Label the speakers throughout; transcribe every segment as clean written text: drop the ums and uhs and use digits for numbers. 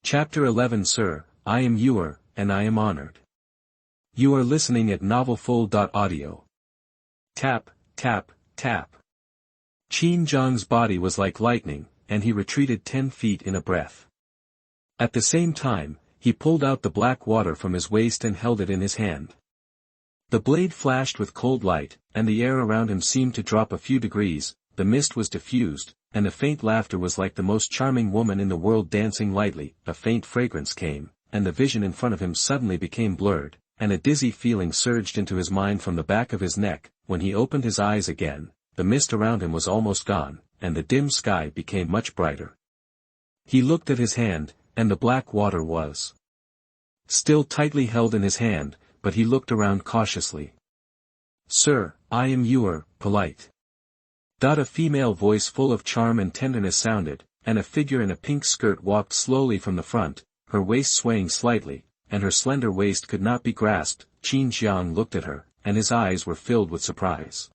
Speaker 1: Chapter 11 Sir, I am Yuer, and I am honored. You are listening at Audio. Tap, tap, tap. Qin Jiang's body was like lightning, and he retreated 10 feet in a breath. At the same time, he pulled out the black water from his waist and held it in his hand. The blade flashed with cold light, and the air around him seemed to drop a few degrees, the mist was diffused, and a faint laughter was like the most charming woman in the world dancing lightly. A faint fragrance came, and the vision in front of him suddenly became blurred, and a dizzy feeling surged into his mind from the back of his neck. When he opened his eyes again, the mist around him was almost gone, and the dim sky became much brighter. He looked at his hand, and the black water was still tightly held in his hand, but he looked around cautiously. Sir, I am Yuer, polite. A female voice full of charm and tenderness sounded, and a figure in a pink skirt walked slowly from the front, her waist swaying slightly, and her slender waist could not be grasped. Qin Jiang looked at her, and his eyes were filled with surprise.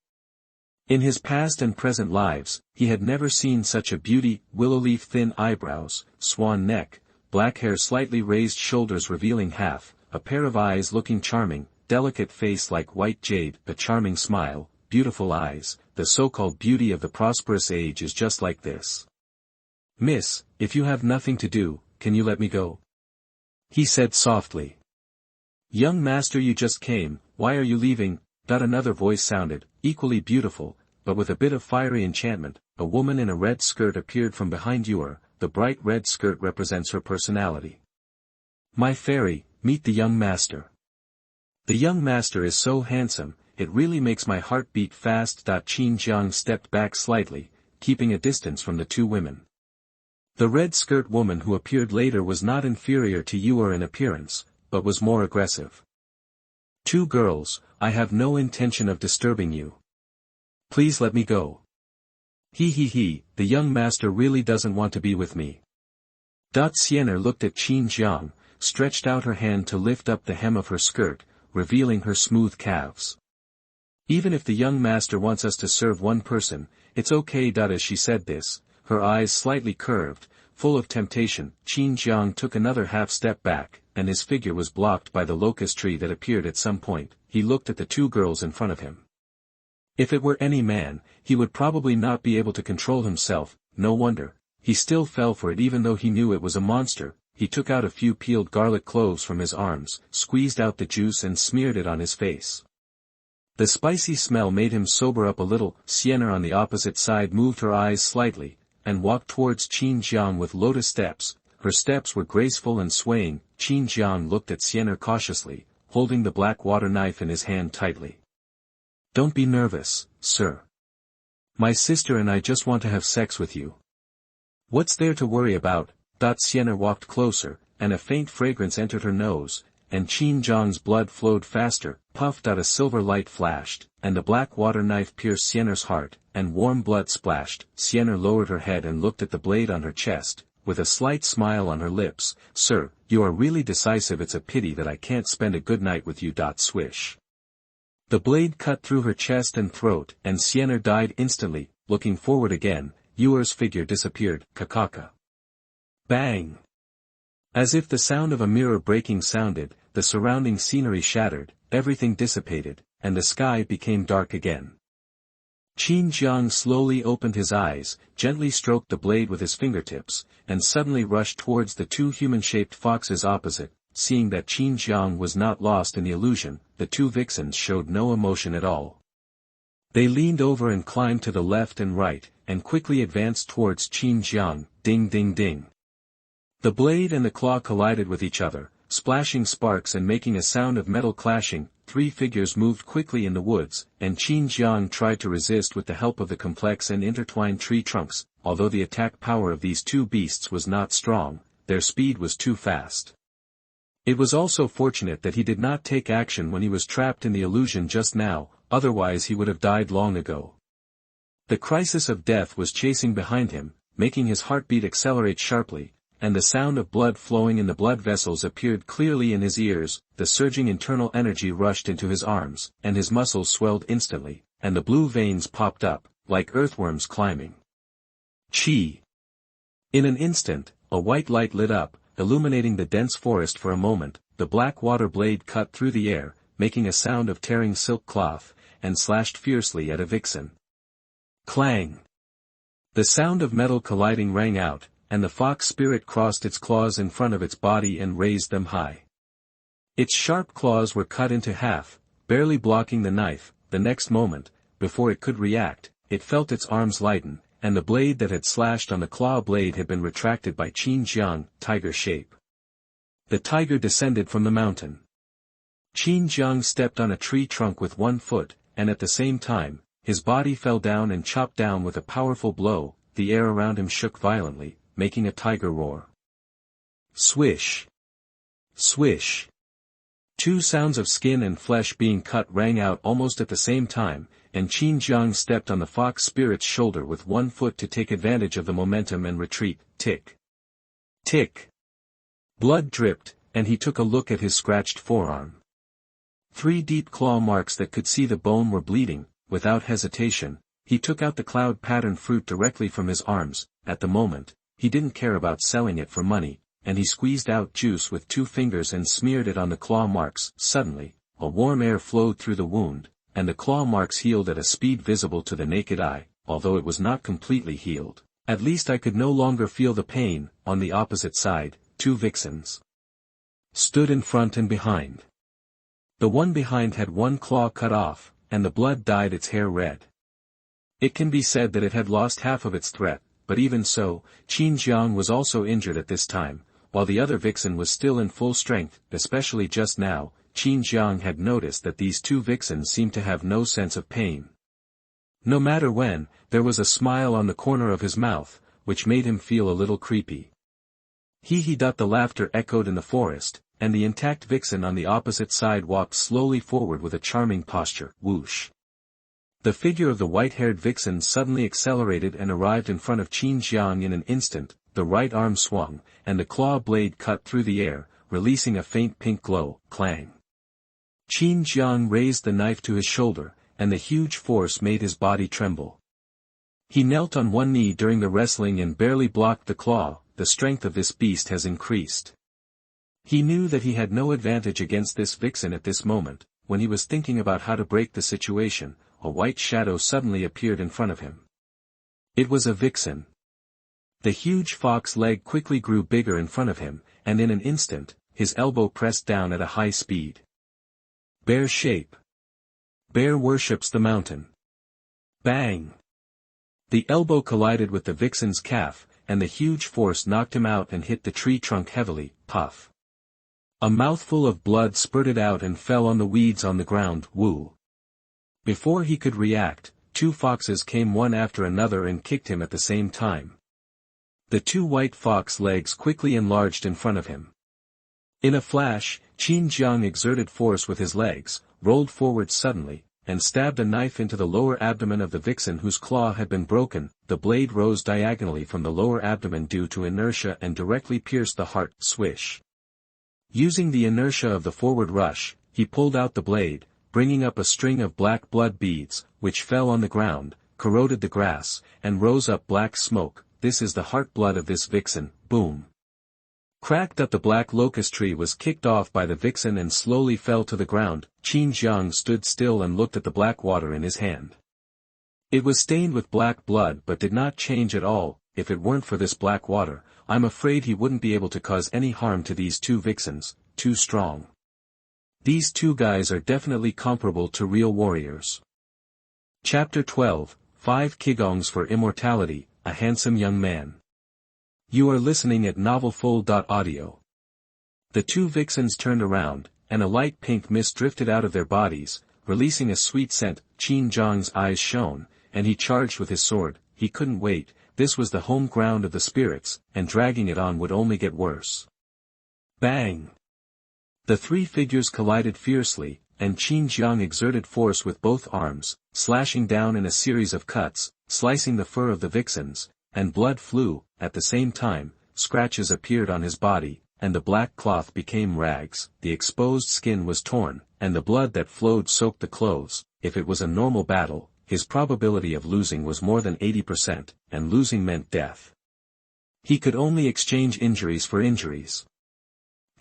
Speaker 1: In his past and present lives, he had never seen such a beauty: willow leaf thin eyebrows, swan neck, black hair, slightly raised shoulders revealing half, a pair of eyes looking charming, delicate face like white jade, a charming smile, beautiful eyes. The so-called beauty of the prosperous age is just like this. Miss, if you have nothing to do, can you let me go? He said softly. Young master, you just came, why are you leaving? Another voice sounded, equally beautiful, but with a bit of fiery enchantment. A woman in a red skirt appeared from behind Yuer. The bright red skirt represents her personality. My fairy, meet the young master. The young master is so handsome, it really makes my heart beat fast. Qin Jiang stepped back slightly, keeping a distance from the two women. The red skirt woman who appeared later was not inferior to Yuer in appearance, but was more aggressive. Two girls, I have no intention of disturbing you. Please let me go. He, the young master really doesn't want to be with me. Xianer looked at Qin Jiang, stretched out her hand to lift up the hem of her skirt, revealing her smooth calves. Even if the young master wants us to serve one person, it's okay. As she said this, her eyes slightly curved, full of temptation. Qin Jiang took another half step back, and his figure was blocked by the locust tree that appeared at some point. He looked at the two girls in front of him. If it were any man, he would probably not be able to control himself. No wonder, he still fell for it even though he knew it was a monster. He took out a few peeled garlic cloves from his arms, squeezed out the juice and smeared it on his face. The spicy smell made him sober up a little. Sienna on the opposite side moved her eyes slightly, and walked towards Qin Jiang with lotus steps. Her steps were graceful and swaying. Qin Jiang looked at Sienna cautiously, holding the black water knife in his hand tightly. Don't be nervous, sir. My sister and I just want to have sex with you. What's there to worry about? Sienna walked closer, and a faint fragrance entered her nose, and Qin Jiang's blood flowed faster. Puffed. A silver light flashed, and the black water knife pierced Sienna's heart, and warm blood splashed. Sienna lowered her head and looked at the blade on her chest, with a slight smile on her lips. Sir, you are really decisive. It's a pity that I can't spend a good night with you. Swish. The blade cut through her chest and throat, and Sienna died instantly. Looking forward again, Yuer's figure disappeared. Kakaka. Bang! As if the sound of a mirror breaking sounded, the surrounding scenery shattered, everything dissipated, and the sky became dark again. Qin Jiang slowly opened his eyes, gently stroked the blade with his fingertips, and suddenly rushed towards the two human-shaped foxes opposite. Seeing that Qin Jiang was not lost in the illusion, the two vixens showed no emotion at all. They leaned over and climbed to the left and right, and quickly advanced towards Qin Jiang. Ding ding ding. The blade and the claw collided with each other, splashing sparks and making a sound of metal clashing. Three figures moved quickly in the woods, and Qin Jiang tried to resist with the help of the complex and intertwined tree trunks. Although the attack power of these two beasts was not strong, their speed was too fast. It was also fortunate that he did not take action when he was trapped in the illusion just now, otherwise he would have died long ago. The crisis of death was chasing behind him, making his heartbeat accelerate sharply, and the sound of blood flowing in the blood vessels appeared clearly in his ears. The surging internal energy rushed into his arms, and his muscles swelled instantly, and the blue veins popped up, like earthworms climbing. Chi! In an instant, a white light lit up, illuminating the dense forest for a moment. The black water blade cut through the air, making a sound of tearing silk cloth, and slashed fiercely at a vixen. Clang! The sound of metal colliding rang out, and the fox spirit crossed its claws in front of its body and raised them high. Its sharp claws were cut into half, barely blocking the knife. The next moment, before it could react, it felt its arms lighten, and the blade that had slashed on the claw blade had been retracted by Qin Jiang, tiger shape. The tiger descended from the mountain. Qin Jiang stepped on a tree trunk with one foot, and at the same time, his body fell down and chopped down with a powerful blow. The air around him shook violently, making a tiger roar. Swish! Swish! Two sounds of skin and flesh being cut rang out almost at the same time, and Qin Jiang stepped on the fox spirit's shoulder with one foot to take advantage of the momentum and retreat. Tick! Tick! Blood dripped, and he took a look at his scratched forearm. 3 deep claw marks that could see the bone were bleeding. Without hesitation, he took out the cloud pattern fruit directly from his arms. At the moment, he didn't care about selling it for money, and he squeezed out juice with 2 fingers and smeared it on the claw marks. Suddenly, a warm air flowed through the wound, and the claw marks healed at a speed visible to the naked eye. Although it was not completely healed, at least I could no longer feel the pain. On the opposite side, 2 vixens stood in front and behind. The one behind had one claw cut off, and the blood dyed its hair red. It can be said that it had lost half of its threat, but even so, Qin Jiang was also injured at this time, while the other vixen was still in full strength. Especially just now, Qin Jiang had noticed that these 2 vixens seemed to have no sense of pain. No matter when, there was a smile on the corner of his mouth, which made him feel a little creepy. The laughter echoed in the forest, and the intact vixen on the opposite side walked slowly forward with a charming posture. Whoosh! The figure of the white-haired vixen suddenly accelerated and arrived in front of Qin Jiang in an instant. The right arm swung, and the claw blade cut through the air, releasing a faint pink glow. Clang! Qin Jiang raised the knife to his shoulder, and the huge force made his body tremble. He knelt on one knee during the wrestling and barely blocked the claw. The strength of this beast has increased. He knew that he had no advantage against this vixen at this moment. When he was thinking about how to break the situation, a white shadow suddenly appeared in front of him. It was a vixen. The huge fox leg quickly grew bigger in front of him, and in an instant, his elbow pressed down at a high speed. Bear shape. Bear worships the mountain. Bang! The elbow collided with the vixen's calf, and the huge force knocked him out and hit the tree trunk heavily. Puff! A mouthful of blood spurted out and fell on the weeds on the ground. Woo! Before he could react, 2 foxes came one after another and kicked him at the same time. The 2 white fox legs quickly enlarged in front of him. In a flash, Qin Jiang exerted force with his legs, rolled forward suddenly, and stabbed a knife into the lower abdomen of the vixen whose claw had been broken. The blade rose diagonally from the lower abdomen due to inertia and directly pierced the heart. Swish! Using the inertia of the forward rush, he pulled out the blade, bringing up a string of black blood beads, which fell on the ground, corroded the grass, and rose up black smoke. This is the heart blood of this vixen. Boom! Crack! That the black locust tree was kicked off by the vixen and slowly fell to the ground. Qin Jiang stood still and looked at the black water in his hand. It was stained with black blood but did not change at all. If it weren't for this black water, I'm afraid he wouldn't be able to cause any harm to these 2 vixens. Too strong. These 2 guys are definitely comparable to real warriors. Chapter 12, 5 Qigongs for Immortality, a handsome young man. You are listening at novelfull.audio. The 2 vixens turned around, and a light pink mist drifted out of their bodies, releasing a sweet scent. Qin Jiang's eyes shone, and he charged with his sword. He couldn't wait. This was the home ground of the spirits, and dragging it on would only get worse. Bang! The 3 figures collided fiercely, and Qin Jiang exerted force with both arms, slashing down in a series of cuts, slicing the fur of the vixens, and blood flew. At the same time, scratches appeared on his body, and the black cloth became rags. The exposed skin was torn, and the blood that flowed soaked the clothes. If it was a normal battle, his probability of losing was more than 80%, and losing meant death. He could only exchange injuries for injuries.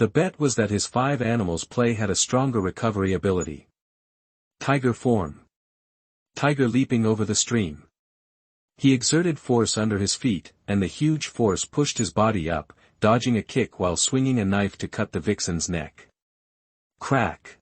Speaker 1: The bet was that his 5 animals play had a stronger recovery ability. Tiger form. Tiger leaping over the stream. He exerted force under his feet, and the huge force pushed his body up, dodging a kick while swinging a knife to cut the vixen's neck. Crack.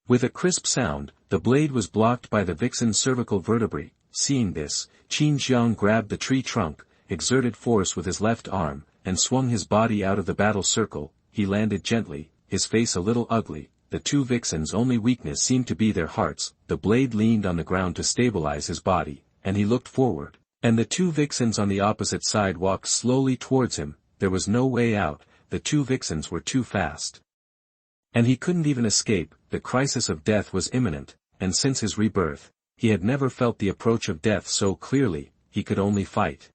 Speaker 1: With a crisp sound, the blade was blocked by the vixen's cervical vertebrae. Seeing this, Qin Jiang grabbed the tree trunk, exerted force with his left arm, and swung his body out of the battle circle. He landed gently, his face a little ugly. The 2 vixens' only weakness seemed to be their hearts. The blade leaned on the ground to stabilize his body, and he looked forward, and the 2 vixens on the opposite side walked slowly towards him. There was no way out, the 2 vixens were too fast. And he couldn't even escape. The crisis of death was imminent, and since his rebirth, he had never felt the approach of death so clearly. He could only fight.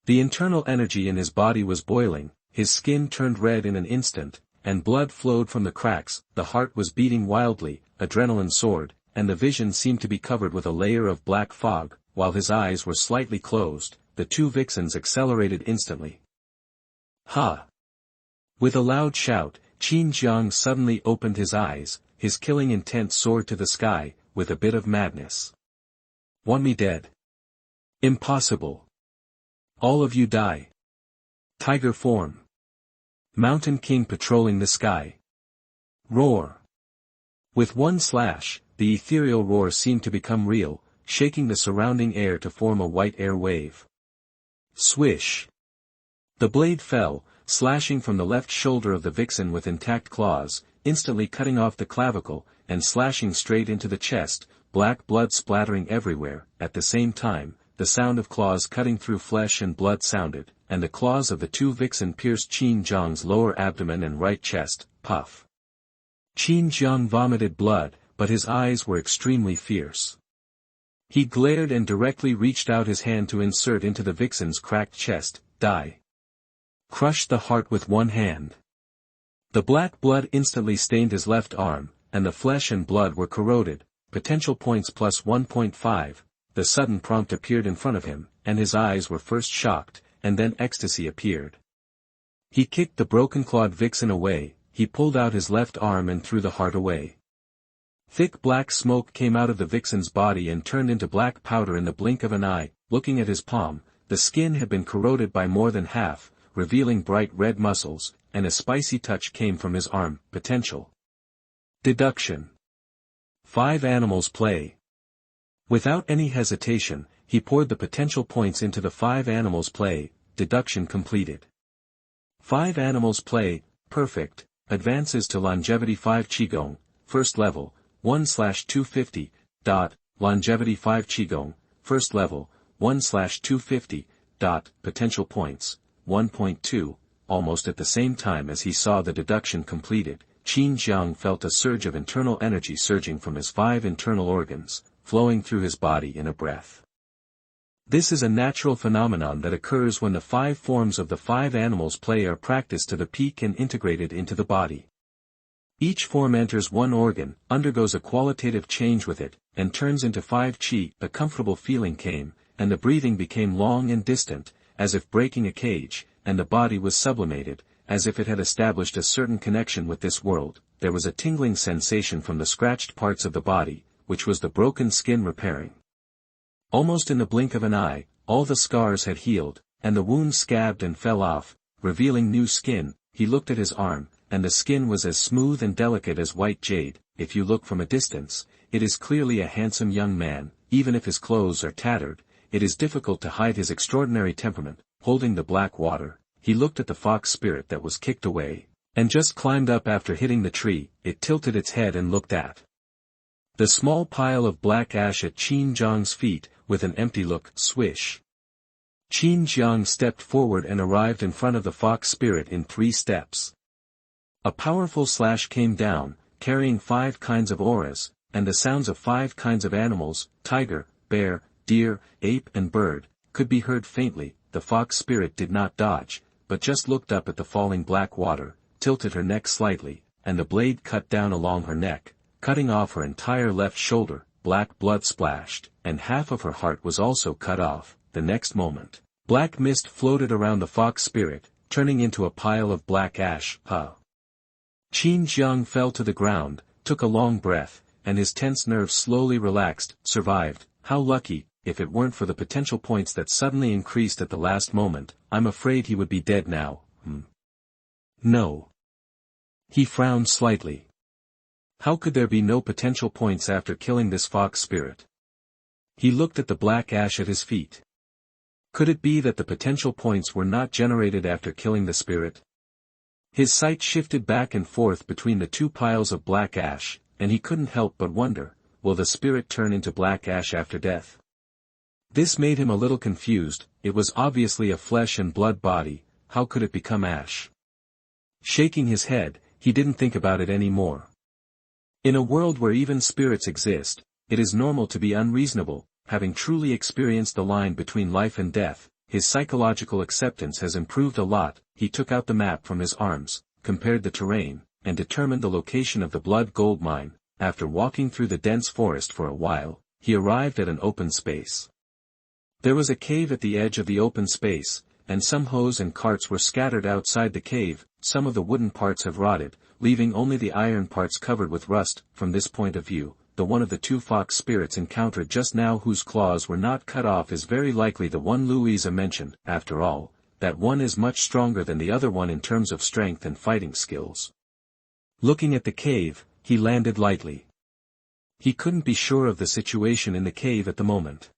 Speaker 1: The internal energy in his body was boiling, his skin turned red in an instant, and blood flowed from the cracks. The heart was beating wildly, adrenaline soared, and the vision seemed to be covered with a layer of black fog. While his eyes were slightly closed, the 2 vixens accelerated instantly. Ha! With a loud shout, Qin Jiang suddenly opened his eyes, his killing intent soared to the sky, with a bit of madness. Want me dead? Impossible. All of you die. Tiger form. Mountain King patrolling the sky. Roar. With one slash, the ethereal roar seemed to become real, shaking the surrounding air to form a white air wave. Swish. The blade fell, slashing from the left shoulder of the vixen with intact claws, instantly cutting off the clavicle, and slashing straight into the chest, black blood splattering everywhere. At the same time, the sound of claws cutting through flesh and blood sounded, and the claws of the 2 vixen pierced Qin Jiang's lower abdomen and right chest. Puff. Qin Jiang vomited blood, but his eyes were extremely fierce. He glared and directly reached out his hand to insert into the vixen's cracked chest. Die. Crush the heart with one hand. The black blood instantly stained his left arm, and the flesh and blood were corroded. Potential points plus 1.5. The sudden prompt appeared in front of him, and his eyes were first shocked, and then ecstasy appeared. He kicked the broken-clawed vixen away. He pulled out his left arm and threw the heart away. Thick black smoke came out of the vixen's body and turned into black powder in the blink of an eye. Looking at his palm, the skin had been corroded by more than half, revealing bright red muscles, and a spicy touch came from his arm. Potential. Deduction. 5 animals play. Without any hesitation, he poured the potential points into the 5 animals play. Deduction completed. 5 animals play. Perfect. Advances to longevity 5 Qigong. First level. 1/250. Longevity 5 Qigong. First level. 1/250. Potential points. 1.2. Almost at the same time as he saw the deduction completed, Qin Jiang felt a surge of internal energy surging from his 5 internal organs, flowing through his body in a breath. This is a natural phenomenon that occurs when the 5 forms of the 5 animals play are practiced to the peak and integrated into the body. Each form enters one organ, undergoes a qualitative change with it, and turns into 5 qi. A comfortable feeling came, and the breathing became long and distant, as if breaking a cage, and the body was sublimated, as if it had established a certain connection with this world. There was a tingling sensation from the scratched parts of the body, which was the broken skin repairing. Almost in the blink of an eye, all the scars had healed, and the wounds scabbed and fell off, revealing new skin. He looked at his arm, and the skin was as smooth and delicate as white jade. If you look from a distance, it is clearly a handsome young man. Even if his clothes are tattered, it is difficult to hide his extraordinary temperament. Holding the black water, he looked at the fox spirit that was kicked away, and just climbed up after hitting the tree. It tilted its head and looked at the small pile of black ash at Qin Jiang's feet, with an empty look. Swish. Qin Jiang stepped forward and arrived in front of the fox spirit in 3 steps. A powerful slash came down, carrying 5 kinds of auras, and the sounds of 5 kinds of animals, tiger, bear, deer, ape and bird, could be heard faintly. The fox spirit did not dodge, but just looked up at the falling black water, tilted her neck slightly, and the blade cut down along her neck, cutting off her entire left shoulder. Black blood splashed, and half of her heart was also cut off. The next moment, black mist floated around the fox spirit, turning into a pile of black ash. Qin Jiang fell to the ground, took a long breath, and his tense nerves slowly relaxed. Survived, how lucky. If it weren't for the potential points that suddenly increased at the last moment, I'm afraid he would be dead now. No. He frowned slightly. How could there be no potential points after killing this fox spirit? He looked at the black ash at his feet. Could it be that the potential points were not generated after killing the spirit? His sight shifted back and forth between the two piles of black ash, and he couldn't help but wonder, will the spirit turn into black ash after death? This made him a little confused. It was obviously a flesh and blood body, how could it become ash? Shaking his head, he didn't think about it anymore. In a world where even spirits exist, it is normal to be unreasonable. Having truly experienced the line between life and death, his psychological acceptance has improved a lot. He took out the map from his arms, compared the terrain, and determined the location of the blood gold mine. After walking through the dense forest for a while, he arrived at an open space. There was a cave at the edge of the open space, and some hoes and carts were scattered outside the cave. Some of the wooden parts have rotted, leaving only the iron parts covered with rust. From this point of view, the one of the two fox spirits encountered just now whose claws were not cut off is very likely the one Louisa mentioned. After all, that one is much stronger than the other one in terms of strength and fighting skills. Looking at the cave, he landed lightly. He couldn't be sure of the situation in the cave at the moment.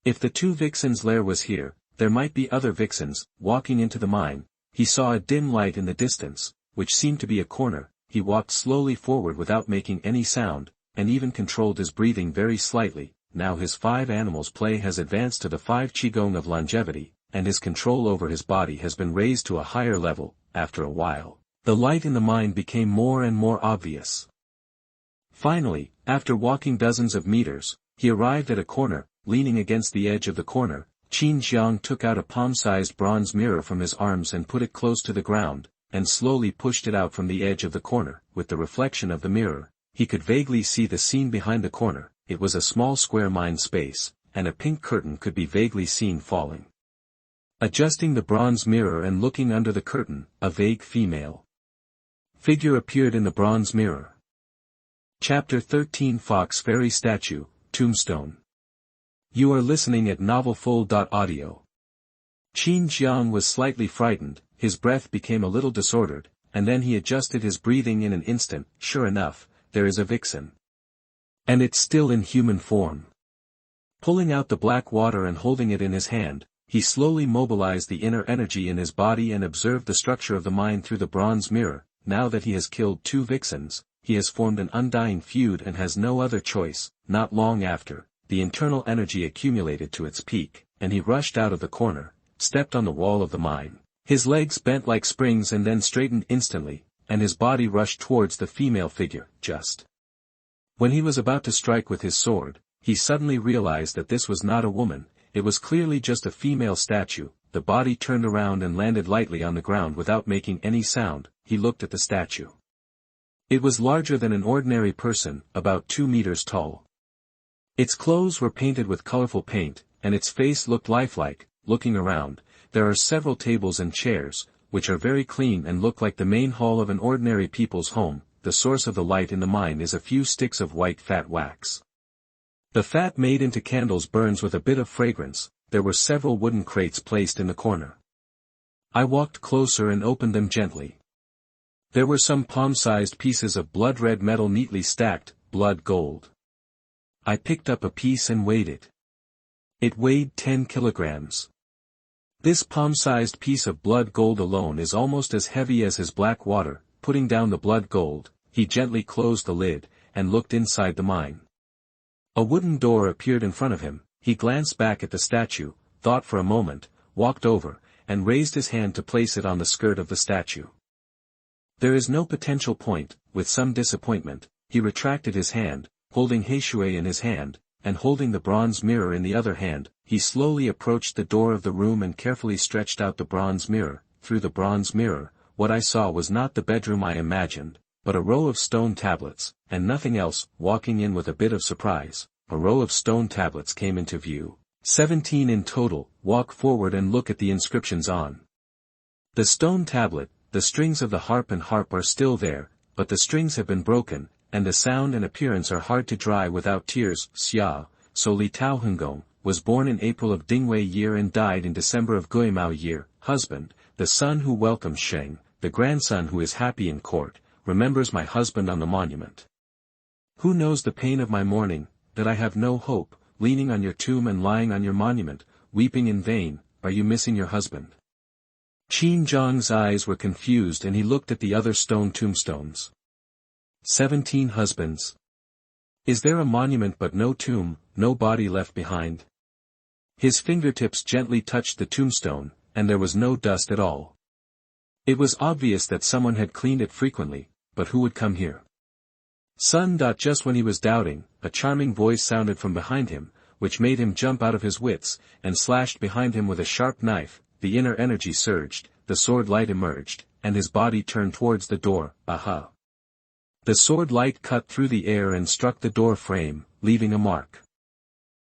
Speaker 1: If the two vixens' lair was here, there might be other vixens. Walking into the mine, he saw a dim light in the distance, which seemed to be a corner. He walked slowly forward without making any sound, and even controlled his breathing very slightly. Now his 5 animals play has advanced to the 5 Qigong of longevity, and his control over his body has been raised to a higher level. After a while, the light in the mine became more and more obvious. Finally, after walking dozens of meters, he arrived at a corner. Leaning against the edge of the corner, Qin Jiang took out a palm-sized bronze mirror from his arms and put it close to the ground, and slowly pushed it out from the edge of the corner. With the reflection of the mirror, he could vaguely see the scene behind the corner. It was a small square mine space, and a pink curtain could be vaguely seen falling. Adjusting the bronze mirror and looking under the curtain, a vague female figure appeared in the bronze mirror. Chapter 13 Fox Fairy Statue, Tombstone. You are listening at novelfull.audio. Qin Jiang was slightly frightened, his breath became a little disordered, and then he adjusted his breathing in an instant. Sure enough, there is a vixen. And it's still in human form. Pulling out the black water and holding it in his hand, he slowly mobilized the inner energy in his body and observed the structure of the mine through the bronze mirror. Now that he has killed 2 vixens, he has formed an undying feud and has no other choice. Not long after, the internal energy accumulated to its peak, and he rushed out of the corner, stepped on the wall of the mine. His legs bent like springs and then straightened instantly, and his body rushed towards the female figure. Just when he was about to strike with his sword, he suddenly realized that this was not a woman, it was clearly just a female statue. The body turned around and landed lightly on the ground without making any sound. He looked at the statue. It was larger than an ordinary person, about 2 meters tall. Its clothes were painted with colorful paint, and its face looked lifelike. Looking around, there are several tables and chairs, which are very clean and look like the main hall of an ordinary people's home. The source of the light in the mine is a few sticks of white fat wax. The fat made into candles burns with a bit of fragrance. There were several wooden crates placed in the corner. I walked closer and opened them gently. There were some palm-sized pieces of blood-red metal neatly stacked, blood gold. I picked up a piece and weighed it. It weighed 10 kilograms. This palm-sized piece of blood gold alone is almost as heavy as his black water. Putting down the blood gold, he gently closed the lid, and looked inside the mine. A wooden door appeared in front of him. He glanced back at the statue, thought for a moment, walked over, and raised his hand to place it on the skirt of the statue. There is no potential point. With some disappointment, he retracted his hand, holding Heishui in his hand, and holding the bronze mirror in the other hand. He slowly approached the door of the room and carefully stretched out the bronze mirror. Through the bronze mirror, what I saw was not the bedroom I imagined, but a row of stone tablets, and nothing else. Walking in with a bit of surprise, a row of stone tablets came into view. 17 in total. Walk forward and look at the inscriptions on the stone tablet. the strings of the harp are still there, but the strings have been broken, and the sound and appearance are hard to dry without tears. Xia, so Li Tao Hengong, was born in April of Dingwei year and died in December of Guimao year. Husband, the son who welcomes Sheng, the grandson who is happy in court, remembers my husband on the monument. Who knows the pain of my mourning, that I have no hope, leaning on your tomb and lying on your monument, weeping in vain, are you missing your husband? Qin Jiang's eyes were confused and he looked at the other stone tombstones. 17 husbands. Is there a monument but no tomb, no body left behind? His fingertips gently touched the tombstone, and there was no dust at all. It was obvious that someone had cleaned it frequently, but who would come here? Son. Just when he was doubting, a charming voice sounded from behind him, which made him jump out of his wits, and slashed behind him with a sharp knife. The inner energy surged, the sword light emerged, and his body turned towards the door. Aha! The sword light cut through the air and struck the door frame, leaving a mark.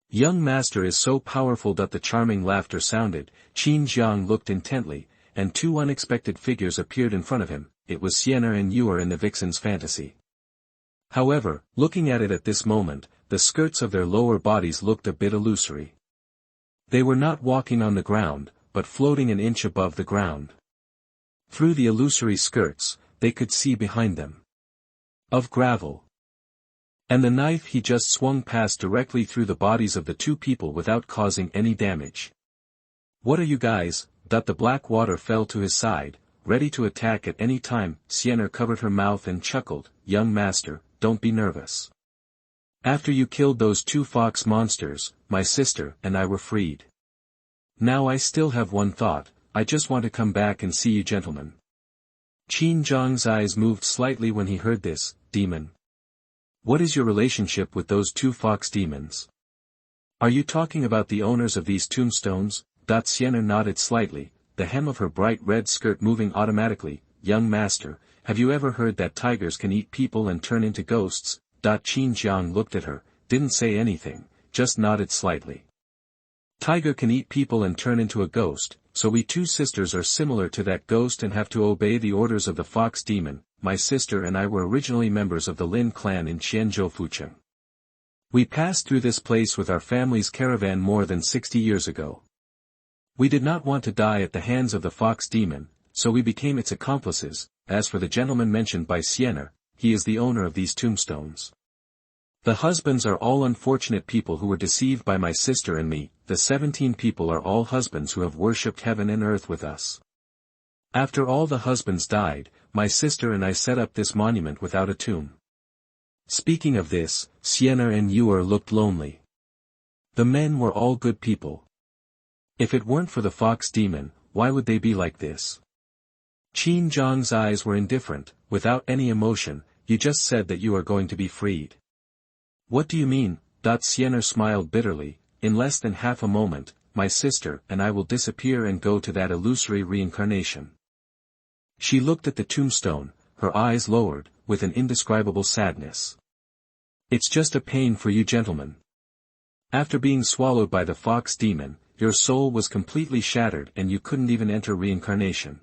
Speaker 1: Young master is so powerful. The charming laughter sounded. Qin Jiang looked intently, and two unexpected figures appeared in front of him. It was Sienna and Yuer in the vixen's fantasy. However, looking at it at this moment, the skirts of their lower bodies looked a bit illusory. They were not walking on the ground, but floating an inch above the ground. Through the illusory skirts, they could see behind them. Of gravel. And the knife he just swung passed directly through the bodies of the two people without causing any damage. What are you guys? The black water fell to his side, ready to attack at any time. Sienna covered her mouth and chuckled. Young master, don't be nervous. After you killed those two fox monsters, my sister and I were freed. Now I still have one thought, I just want to come back and see you gentlemen. Qin Jiang's eyes moved slightly when he heard this. Demon. What is your relationship with those two fox demons? Are you talking about the owners of these tombstones? Sienna nodded slightly, the hem of her bright red skirt moving automatically. Young master, have you ever heard that tigers can eat people and turn into ghosts? Qin Jiang looked at her, didn't say anything, just nodded slightly. Tiger can eat people and turn into a ghost, so we two sisters are similar to that ghost and have to obey the orders of the fox demon. My sister and I were originally members of the Lin clan in Qianzhou Fucheng. We passed through this place with our family's caravan more than 60 years ago. We did not want to die at the hands of the fox demon, so we became its accomplices. As for the gentleman mentioned by Sienna, he is the owner of these tombstones. The husbands are all unfortunate people who were deceived by my sister and me. The 17 people are all husbands who have worshipped heaven and earth with us. After all the husbands died, my sister and I set up this monument without a tomb. Speaking of this, Sienna and Yuer looked lonely. The men were all good people. If it weren't for the fox demon, why would they be like this? Qin Jiang's eyes were indifferent, without any emotion. You just said that you are going to be freed. What do you mean? Sienna smiled bitterly. In less than half a moment, my sister and I will disappear and go to that illusory reincarnation. She looked at the tombstone, her eyes lowered, with an indescribable sadness. It's just a pain for you gentlemen. After being swallowed by the fox demon, your soul was completely shattered and you couldn't even enter reincarnation.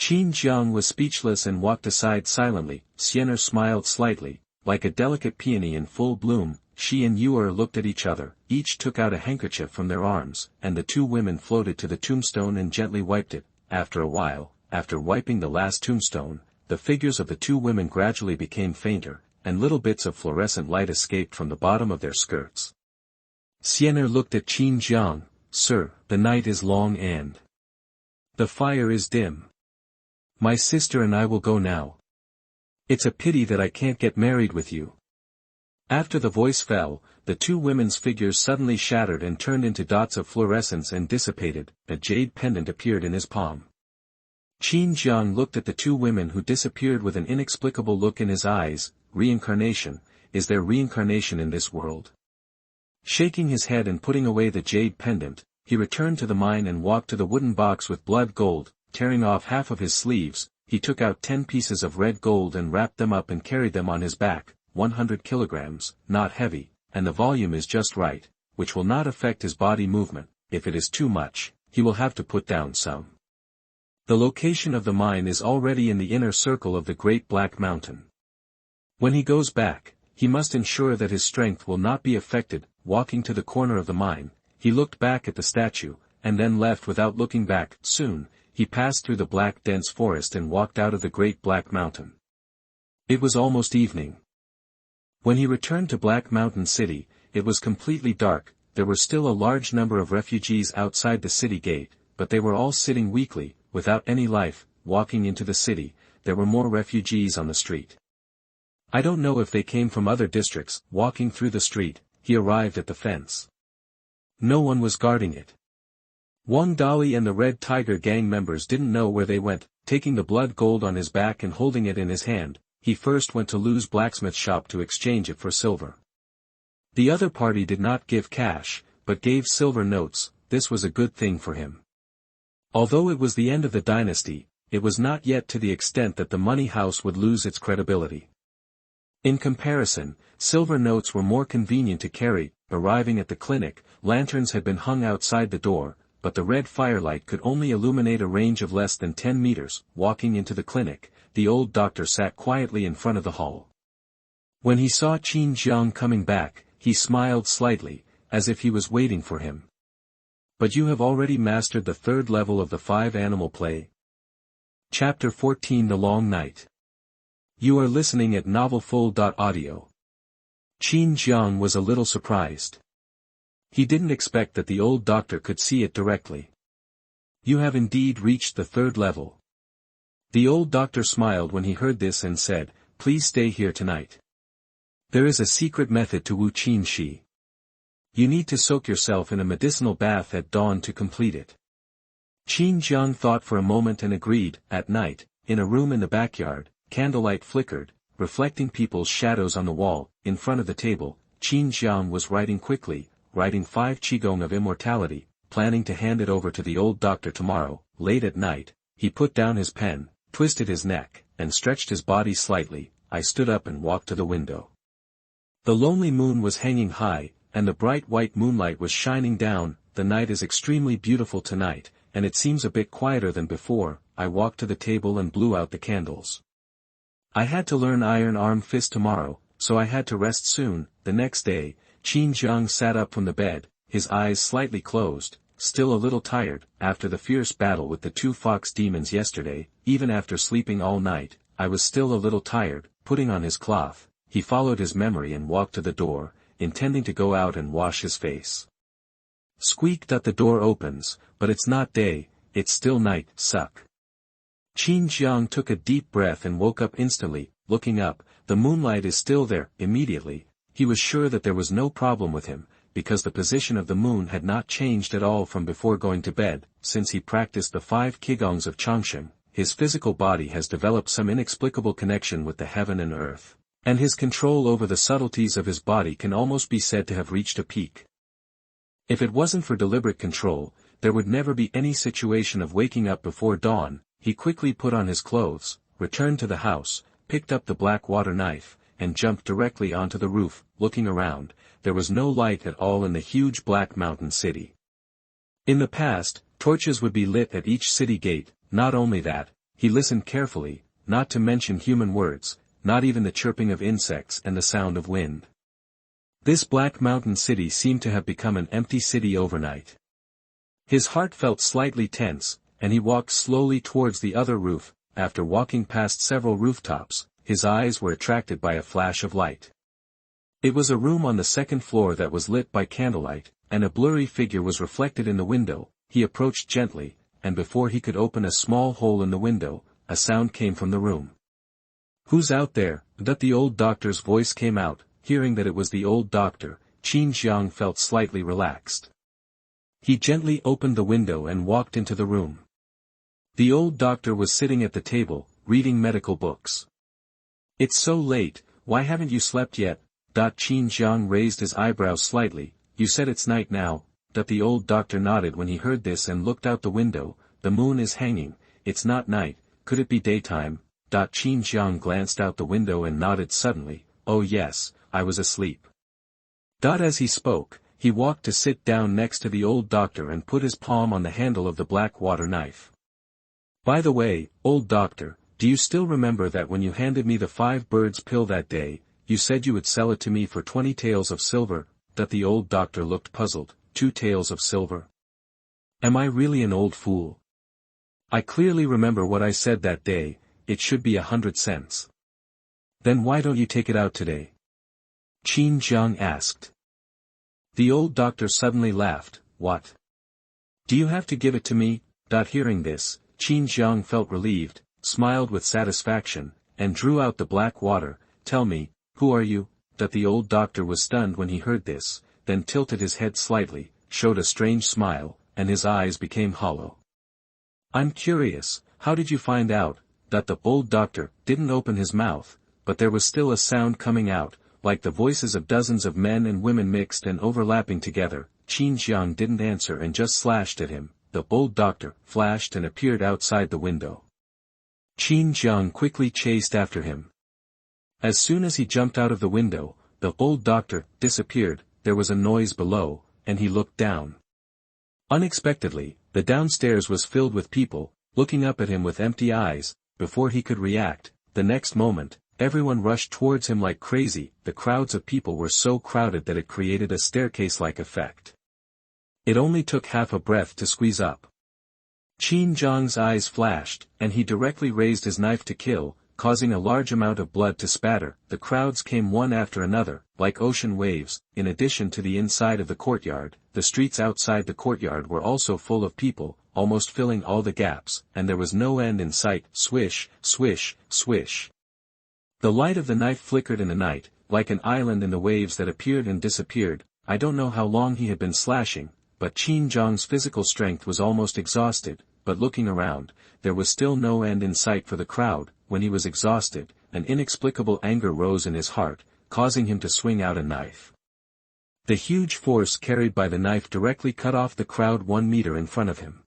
Speaker 1: Qin Jiang was speechless and walked aside silently. Sienna smiled slightly, like a delicate peony in full bloom. She and Yuer looked at each other, each took out a handkerchief from their arms, and the two women floated to the tombstone and gently wiped it. After a while, after wiping the last tombstone, the figures of the two women gradually became fainter, and little bits of fluorescent light escaped from the bottom of their skirts. Sienna looked at Qin Jiang. Sir, the night is long and the fire is dim. My sister and I will go now. It's a pity that I can't get married with you. After the voice fell, the two women's figures suddenly shattered and turned into dots of fluorescence and dissipated. A jade pendant appeared in his palm. Qin Jiang looked at the two women who disappeared with an inexplicable look in his eyes. Reincarnation, is there reincarnation in this world? Shaking his head and putting away the jade pendant, he returned to the mine and walked to the wooden box with blood gold. Tearing off half of his sleeves, he took out 10 pieces of red gold and wrapped them up and carried them on his back. 100 kilograms, not heavy, and the volume is just right, which will not affect his body movement. If it is too much, he will have to put down some. The location of the mine is already in the inner circle of the Great Black Mountain. When he goes back, he must ensure that his strength will not be affected. Walking to the corner of the mine, he looked back at the statue, and then left without looking back. Soon, he passed through the black dense forest and walked out of the Great Black Mountain. It was almost evening. When he returned to Black Mountain City, it was completely dark. There were still a large number of refugees outside the city gate, but they were all sitting weakly, without any life. Walking into the city, there were more refugees on the street. I don't know if they came from other districts. Walking through the street, he arrived at the fence. No one was guarding it. Wang Dali and the Red Tiger gang members didn't know where they went. Taking the blood gold on his back and holding it in his hand, he first went to Lu's blacksmith shop to exchange it for silver. The other party did not give cash, but gave silver notes. This was a good thing for him. Although it was the end of the dynasty, it was not yet to the extent that the money house would lose its credibility. In comparison, silver notes were more convenient to carry. Arriving at the clinic, lanterns had been hung outside the door, but the red firelight could only illuminate a range of less than 10 meters. Walking into the clinic, the old doctor sat quietly in front of the hall. When he saw Qin Jiang coming back, he smiled slightly, as if he was waiting for him. But you have already mastered the third level of the 5 animal play. Chapter 14 The Long Night. You are listening at novelfull.audio. Qin Jiang was a little surprised. He didn't expect that the old doctor could see it directly. You have indeed reached the third level. The old doctor smiled when he heard this and said, please stay here tonight. There is a secret method to Wu Qin Shi. You need to soak yourself in a medicinal bath at dawn to complete it. Qin Jiang thought for a moment and agreed. At night, in a room in the backyard, candlelight flickered, reflecting people's shadows on the wall. In front of the table, Qin Jiang was writing quickly, writing 5 Qigong of Immortality, planning to hand it over to the old doctor tomorrow. Late at night, he put down his pen, twisted his neck, and stretched his body slightly. I stood up and walked to the window. The lonely moon was hanging high, and the bright white moonlight was shining down. The night is extremely beautiful tonight, and it seems a bit quieter than before. I walked to the table and blew out the candles. I had to learn iron arm fist tomorrow, so I had to rest soon. The next day, Qin Jiang sat up from the bed, his eyes slightly closed, still a little tired. After the fierce battle with the 2 fox demons yesterday, even after sleeping all night, I was still a little tired. Putting on his cloth, he followed his memory and walked to the door, intending to go out and wash his face. Squeak! The door opens, but it's not day, it's still night. Suck. Qin Jiang took a deep breath and woke up instantly. Looking up, the moonlight is still there. Immediately, he was sure that there was no problem with him, because the position of the moon had not changed at all from before going to bed. Since he practiced the 5 Qigongs of Changsheng, his physical body has developed some inexplicable connection with the heaven and earth, and his control over the subtleties of his body can almost be said to have reached a peak. If it wasn't for deliberate control, there would never be any situation of waking up before dawn. He quickly put on his clothes, returned to the house, picked up the black water knife, and jumped directly onto the roof. Looking around, there was no light at all in the huge Black Mountain city. In the past, torches would be lit at each city gate. Not only that, he listened carefully, not to mention human words, not even the chirping of insects and the sound of wind. This Black Mountain city seemed to have become an empty city overnight. His heart felt slightly tense, and he walked slowly towards the other roof. After walking past several rooftops, his eyes were attracted by a flash of light. It was a room on the 2nd floor that was lit by candlelight, and a blurry figure was reflected in the window. He approached gently, and before he could open a small hole in the window, a sound came from the room. Who's out there? The old doctor's voice came out. Hearing that it was the old doctor, Qin Jiang felt slightly relaxed. He gently opened the window and walked into the room. The old doctor was sitting at the table, reading medical books. It's so late, why haven't you slept yet? Qin Jiang raised his eyebrows slightly. You said it's night now. The old doctor nodded when he heard this and looked out the window. The moon is hanging, it's not night, could it be daytime? Qin Jiang glanced out the window and nodded suddenly. Oh yes, I was asleep. As he spoke, he walked to sit down next to the old doctor and put his palm on the handle of the black water knife. By the way, old doctor, do you still remember that when you handed me the 5 birds pill that day, you said you would sell it to me for 20 taels of silver? That the old doctor looked puzzled. 2 taels of silver? Am I really an old fool? I clearly remember what I said that day. It should be 100 cents. Then why don't you take it out today? Qin Jiang asked. The old doctor suddenly laughed. What? Do you have to give it to me? Hearing this, Qin Jiang felt relieved, smiled with satisfaction, and drew out the black water. Tell me, who are you? That the old doctor was stunned when he heard this, then tilted his head slightly, showed a strange smile, and his eyes became hollow. I'm curious, how did you find out? That the old doctor didn't open his mouth, but there was still a sound coming out, like the voices of dozens of men and women mixed and overlapping together. Qin Jiang didn't answer and just slashed at him. The old doctor flashed and appeared outside the window. Qin Jiang quickly chased after him. As soon as he jumped out of the window, the old doctor disappeared. There was a noise below, and he looked down. Unexpectedly, the downstairs was filled with people, looking up at him with empty eyes. Before he could react, the next moment, everyone rushed towards him like crazy. The crowds of people were so crowded that it created a staircase-like effect. It only took half a breath to squeeze up. Qin Jiang's eyes flashed, and he directly raised his knife to kill, causing a large amount of blood to spatter. The crowds came one after another, like ocean waves. In addition to the inside of the courtyard, the streets outside the courtyard were also full of people, almost filling all the gaps, and there was no end in sight. Swish, swish, swish. The light of the knife flickered in the night, like an island in the waves that appeared and disappeared. I don't know how long he had been slashing, but Qin Jiang's physical strength was almost exhausted, but looking around, there was still no end in sight for the crowd. When he was exhausted, an inexplicable anger rose in his heart, causing him to swing out a knife. The huge force carried by the knife directly cut off the crowd 1 meter in front of him.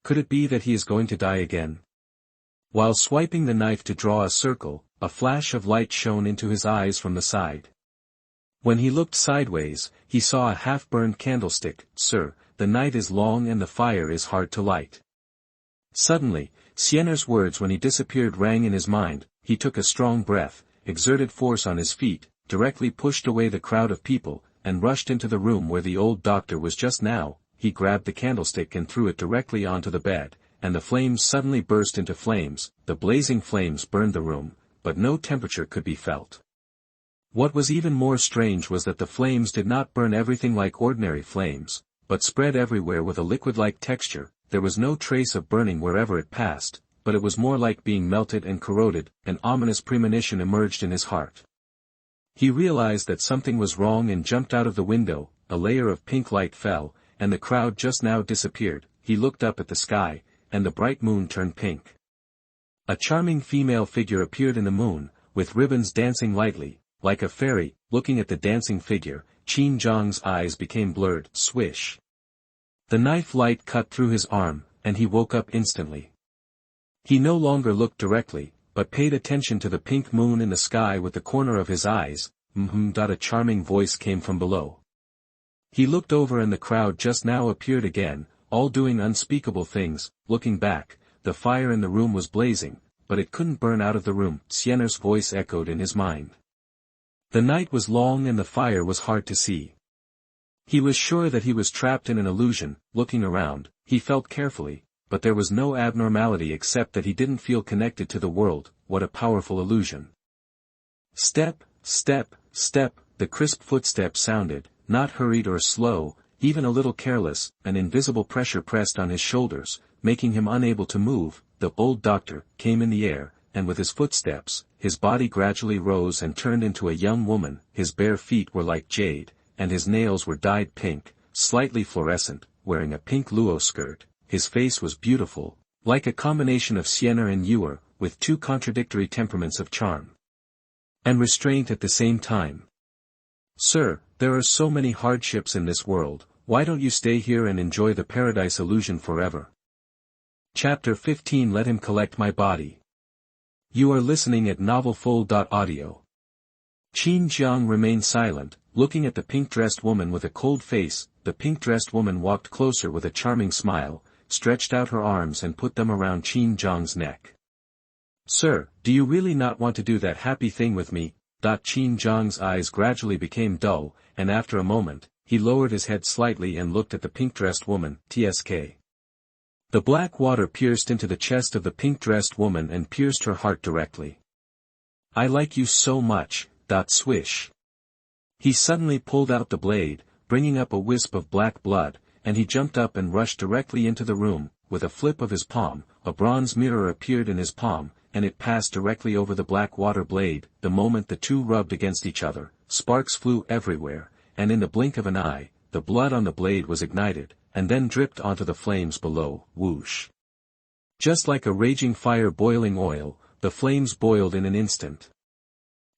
Speaker 1: Could it be that he is going to die again? While swiping the knife to draw a circle, a flash of light shone into his eyes from the side. When he looked sideways, he saw a half-burned candlestick. Sir, the night is long and the fire is hard to light. Suddenly, Siener's words when he disappeared rang in his mind. He took a strong breath, exerted force on his feet, directly pushed away the crowd of people, and rushed into the room where the old doctor was just now. He grabbed the candlestick and threw it directly onto the bed, and the flames suddenly burst into flames. The blazing flames burned the room, but no temperature could be felt. What was even more strange was that the flames did not burn everything like ordinary flames, but spread everywhere with a liquid-like texture. There was no trace of burning wherever it passed, but it was more like being melted and corroded. An ominous premonition emerged in his heart. He realized that something was wrong and jumped out of the window. A layer of pink light fell, and the crowd just now disappeared. He looked up at the sky, and the bright moon turned pink. A charming female figure appeared in the moon, with ribbons dancing lightly, like a fairy. Looking at the dancing figure, Qin Jiang's eyes became blurred. Swish. The knife light cut through his arm, and he woke up instantly. He no longer looked directly, but paid attention to the pink moon in the sky with the corner of his eyes. A charming voice came from below. He looked over and the crowd just now appeared again, all doing unspeakable things. Looking back, the fire in the room was blazing, but it couldn't burn out of the room. Siener's voice echoed in his mind. The night was long and the fire was hard to see. He was sure that he was trapped in an illusion. Looking around, he felt carefully, but there was no abnormality except that he didn't feel connected to the world. What a powerful illusion. Step, step, step, the crisp footsteps sounded, not hurried or slow, even a little careless. An invisible pressure pressed on his shoulders, making him unable to move. The old doctor came in the air, and with his footsteps, his body gradually rose and turned into a young woman. His bare feet were like jade, and his nails were dyed pink, slightly fluorescent. Wearing a pink luo skirt, his face was beautiful, like a combination of Siener and Yuer, with two contradictory temperaments of charm and restraint at the same time. Sir, there are so many hardships in this world, why don't you stay here and enjoy the paradise illusion forever? Chapter 15. Let him collect my body. You are listening at novelfull.audio. Qin Jiang remained silent, looking at the pink-dressed woman with a cold face. The pink-dressed woman walked closer with a charming smile, stretched out her arms and put them around Qin Jiang's neck. "Sir, do you really not want to do that happy thing with me?" Qin Jiang's eyes gradually became dull, and after a moment, he lowered his head slightly and looked at the pink-dressed woman, Tsk. The black water pierced into the chest of the pink-dressed woman and pierced her heart directly. "I like you so much." Swish. He suddenly pulled out the blade, bringing up a wisp of black blood, and he jumped up and rushed directly into the room. With a flip of his palm, a bronze mirror appeared in his palm, and it passed directly over the black water blade. The moment the two rubbed against each other, sparks flew everywhere, and in the blink of an eye, the blood on the blade was ignited, and then dripped onto the flames below. Whoosh. Just like a raging fire boiling oil, the flames boiled in an instant.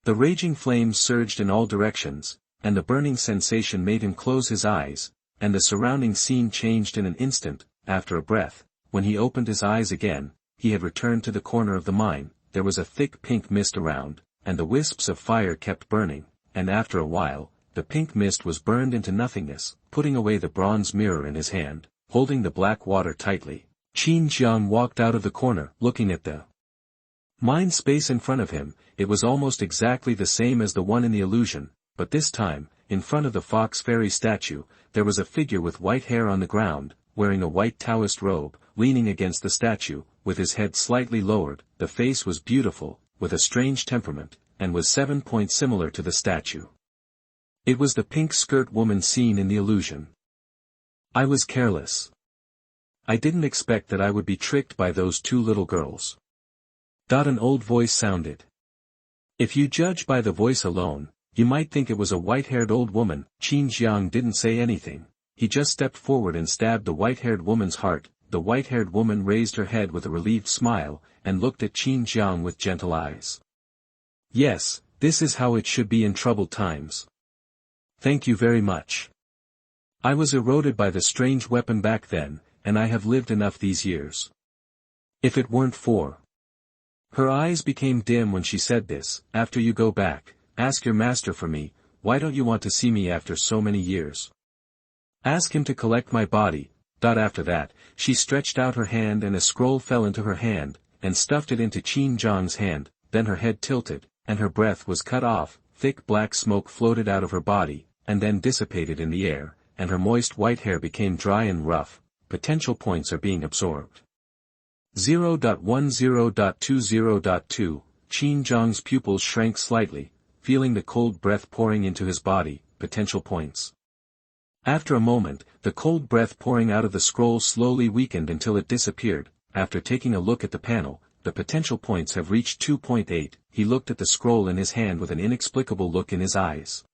Speaker 1: The raging flames surged in all directions, and the burning sensation made him close his eyes, and the surrounding scene changed in an instant. After a breath, when he opened his eyes again, he had returned to the corner of the mine. There was a thick pink mist around, and the wisps of fire kept burning, and after a while, the pink mist was burned into nothingness. Putting away the bronze mirror in his hand, holding the black water tightly, Qin Jiang walked out of the corner, looking at the mine space in front of him. It was almost exactly the same as the one in the illusion, but this time, in front of the fox fairy statue, there was a figure with white hair on the ground, wearing a white Taoist robe, leaning against the statue, with his head slightly lowered. The face was beautiful, with a strange temperament, and was 7 points similar to the statue. It was the pink-skirt woman seen in the illusion. "I was careless. I didn't expect that I would be tricked by those two little girls." An old voice sounded. "If you judge by the voice alone, you might think it was a white-haired old woman." Qin Jiang didn't say anything. He just stepped forward and stabbed the white-haired woman's heart. The white-haired woman raised her head with a relieved smile, and looked at Qin Jiang with gentle eyes. "Yes, this is how it should be in troubled times. Thank you very much. I was eroded by the strange weapon back then, and I have lived enough these years. If it weren't for..." Her eyes became dim when she said this. "After you go back, ask your master for me. Why don't you want to see me after so many years? Ask him to collect my body." After that, she stretched out her hand and a scroll fell into her hand, and stuffed it into Qin Jiang's hand. Then her head tilted, and her breath was cut off. Thick black smoke floated out of her body, and then dissipated in the air, and her moist white hair became dry and rough. Potential points are being absorbed. 0.10.20.2 Qin Jiang's pupils shrank slightly, feeling the cold breath pouring into his body. Potential points. After a moment, the cold breath pouring out of the scroll slowly weakened until it disappeared. After taking a look at the panel, the potential points have reached 2.8. He looked at the scroll in his hand with an inexplicable look in his eyes.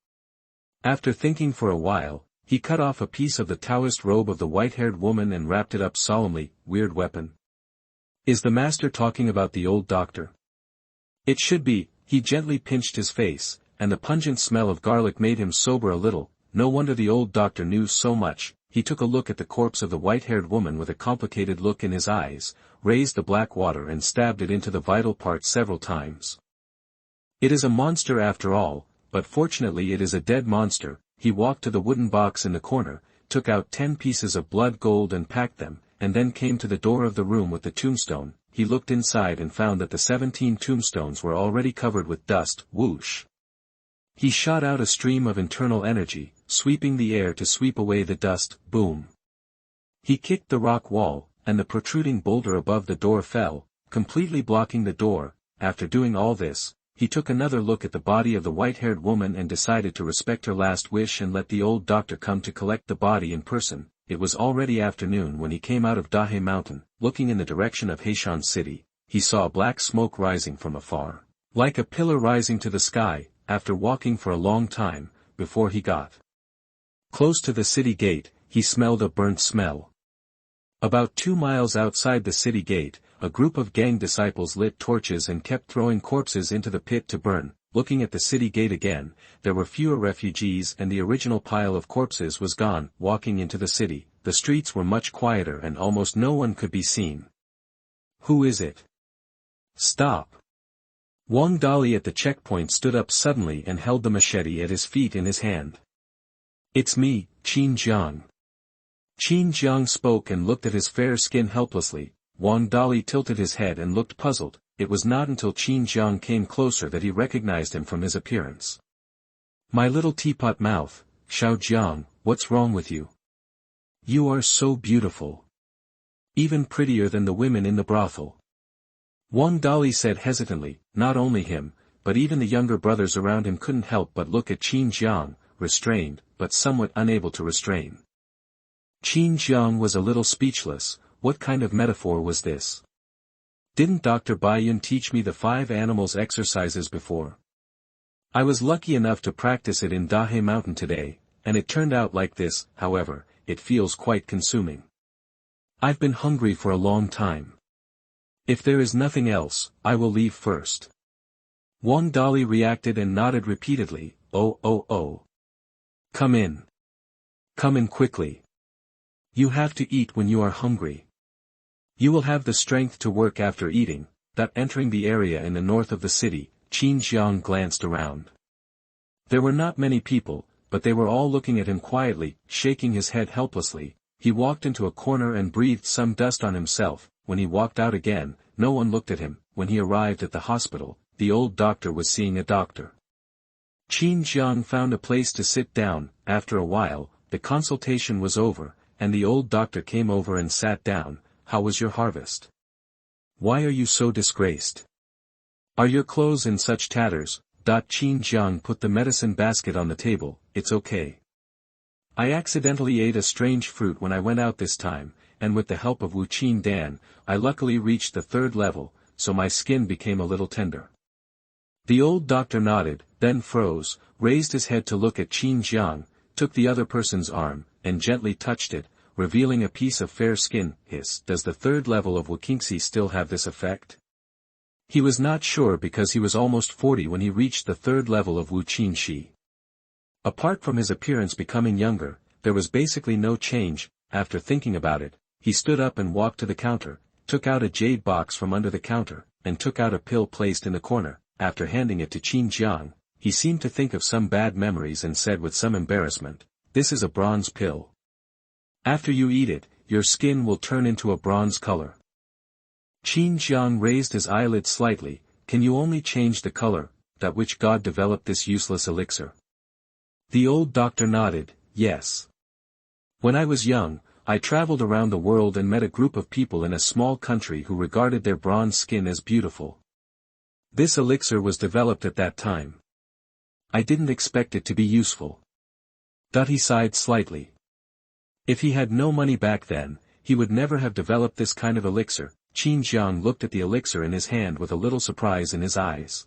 Speaker 1: After thinking for a while, he cut off a piece of the Taoist robe of the white-haired woman and wrapped it up solemnly. Weird weapon. Is the master talking about the old doctor? It should be. He gently pinched his face, and the pungent smell of garlic made him sober a little. No wonder the old doctor knew so much. He took a look at the corpse of the white-haired woman with a complicated look in his eyes, raised the black water and stabbed it into the vital part several times. It is a monster after all, but fortunately it is a dead monster. He walked to the wooden box in the corner, took out 10 pieces of blood gold and packed them, and then came to the door of the room with the tombstone. He looked inside and found that the 17 tombstones were already covered with dust. Whoosh. He shot out a stream of internal energy, sweeping the air to sweep away the dust. Boom. He kicked the rock wall, and the protruding boulder above the door fell, completely blocking the door. After doing all this, he took another look at the body of the white-haired woman and decided to respect her last wish and let the old doctor come to collect the body in person. It was already afternoon when he came out of Dahe Mountain. Looking in the direction of Heishan City, he saw black smoke rising from afar, like a pillar rising to the sky. After walking for a long time, before he got close to the city gate, he smelled a burnt smell. About 2 miles outside the city gate, a group of gang disciples lit torches and kept throwing corpses into the pit to burn. Looking at the city gate again, there were fewer refugees and the original pile of corpses was gone. Walking into the city, the streets were much quieter and almost no one could be seen. Who is it? Stop. Wang Dali at the checkpoint stood up suddenly and held the machete at his feet in his hand. It's me, Qin Jiang. Qin Jiang spoke and looked at his fair skin helplessly. Wang Dali tilted his head and looked puzzled. It was not until Qin Jiang came closer that he recognized him from his appearance. My little teapot mouth, Xiao Jiang, what's wrong with you? You are so beautiful. Even prettier than the women in the brothel. Wang Dali said hesitantly. Not only him, but even the younger brothers around him couldn't help but look at Qin Jiang, restrained, but somewhat unable to restrain. Qin Jiang was a little speechless. What kind of metaphor was this? Didn't Dr. Baiyun teach me the 5 animals exercises before? I was lucky enough to practice it in Dahe Mountain today, and it turned out like this. However, it feels quite consuming. I've been hungry for a long time. If there is nothing else, I will leave first. Wang Dali reacted and nodded repeatedly. Oh. Come in. Come in quickly. You have to eat when you are hungry. You will have the strength to work after eating. Entering the area in the north of the city, Qin Jiang glanced around. There were not many people, but they were all looking at him quietly, shaking his head helplessly. He walked into a corner and breathed some dust on himself. When he walked out again, no one looked at him. When he arrived at the hospital, the old doctor was seeing a doctor. Qin Jiang found a place to sit down. After a while, the consultation was over, and the old doctor came over and sat down. How was your harvest? Why are you so disgraced? Are your clothes in such tatters? Qin Jiang put the medicine basket on the table. It's okay. I accidentally ate a strange fruit when I went out this time, and with the help of Wu Qin Dan, I luckily reached the 3rd level, so my skin became a little tender. The old doctor nodded, then froze, raised his head to look at Qin Jiang, took the other person's arm, and gently touched it, revealing a piece of fair skin. Does the 3rd level of Wukingxi still have this effect? He was not sure because he was almost 40 when he reached the 3rd level of Wu Qinxi. Apart from his appearance becoming younger, there was basically no change. After thinking about it, he stood up and walked to the counter, took out a jade box from under the counter, and took out a pill placed in the corner. After handing it to Qin Jiang, he seemed to think of some bad memories and said with some embarrassment, "This is a bronze pill. After you eat it, your skin will turn into a bronze color." Qin Jiang raised his eyelids slightly. Can you only change the color, that which God developed this useless elixir? The old doctor nodded, yes. When I was young, I traveled around the world and met a group of people in a small country who regarded their bronze skin as beautiful. This elixir was developed at that time. I didn't expect it to be useful. He sighed slightly. If he had no money back then, he would never have developed this kind of elixir. Qin Jiang looked at the elixir in his hand with a little surprise in his eyes.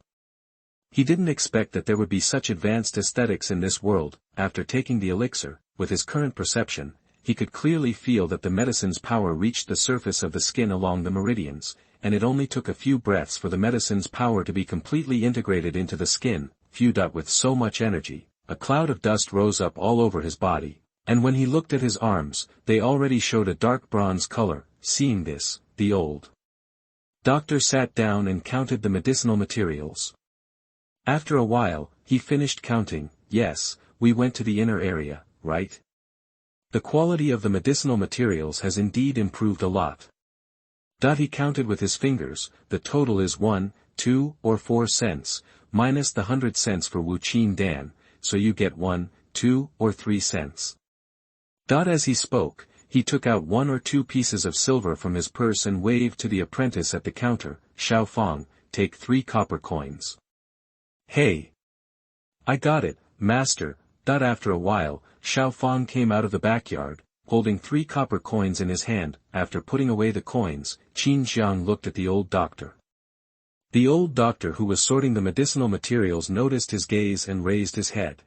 Speaker 1: He didn't expect that there would be such advanced aesthetics in this world. After taking the elixir, with his current perception, he could clearly feel that the medicine's power reached the surface of the skin along the meridians, and it only took a few breaths for the medicine's power to be completely integrated into the skin. With so much energy, a cloud of dust rose up all over his body, and when he looked at his arms, they already showed a dark bronze color. Seeing this, the old doctor sat down and counted the medicinal materials. After a while, he finished counting. Yes, we went to the inner area, right? The quality of the medicinal materials has indeed improved a lot. He counted with his fingers. The total is 1, 2, or 4 cents, minus the 100 cents for Wu Qin Dan, so you get 1, 2, or 3 cents. As he spoke, he took out 1 or 2 pieces of silver from his purse and waved to the apprentice at the counter. Xiao Fang, take 3 copper coins. Hey! I got it, master. After a while, Xiao Fang came out of the backyard, holding 3 copper coins in his hand. After putting away the coins, Qin Jiang looked at the old doctor. The old doctor who was sorting the medicinal materials noticed his gaze and raised his head.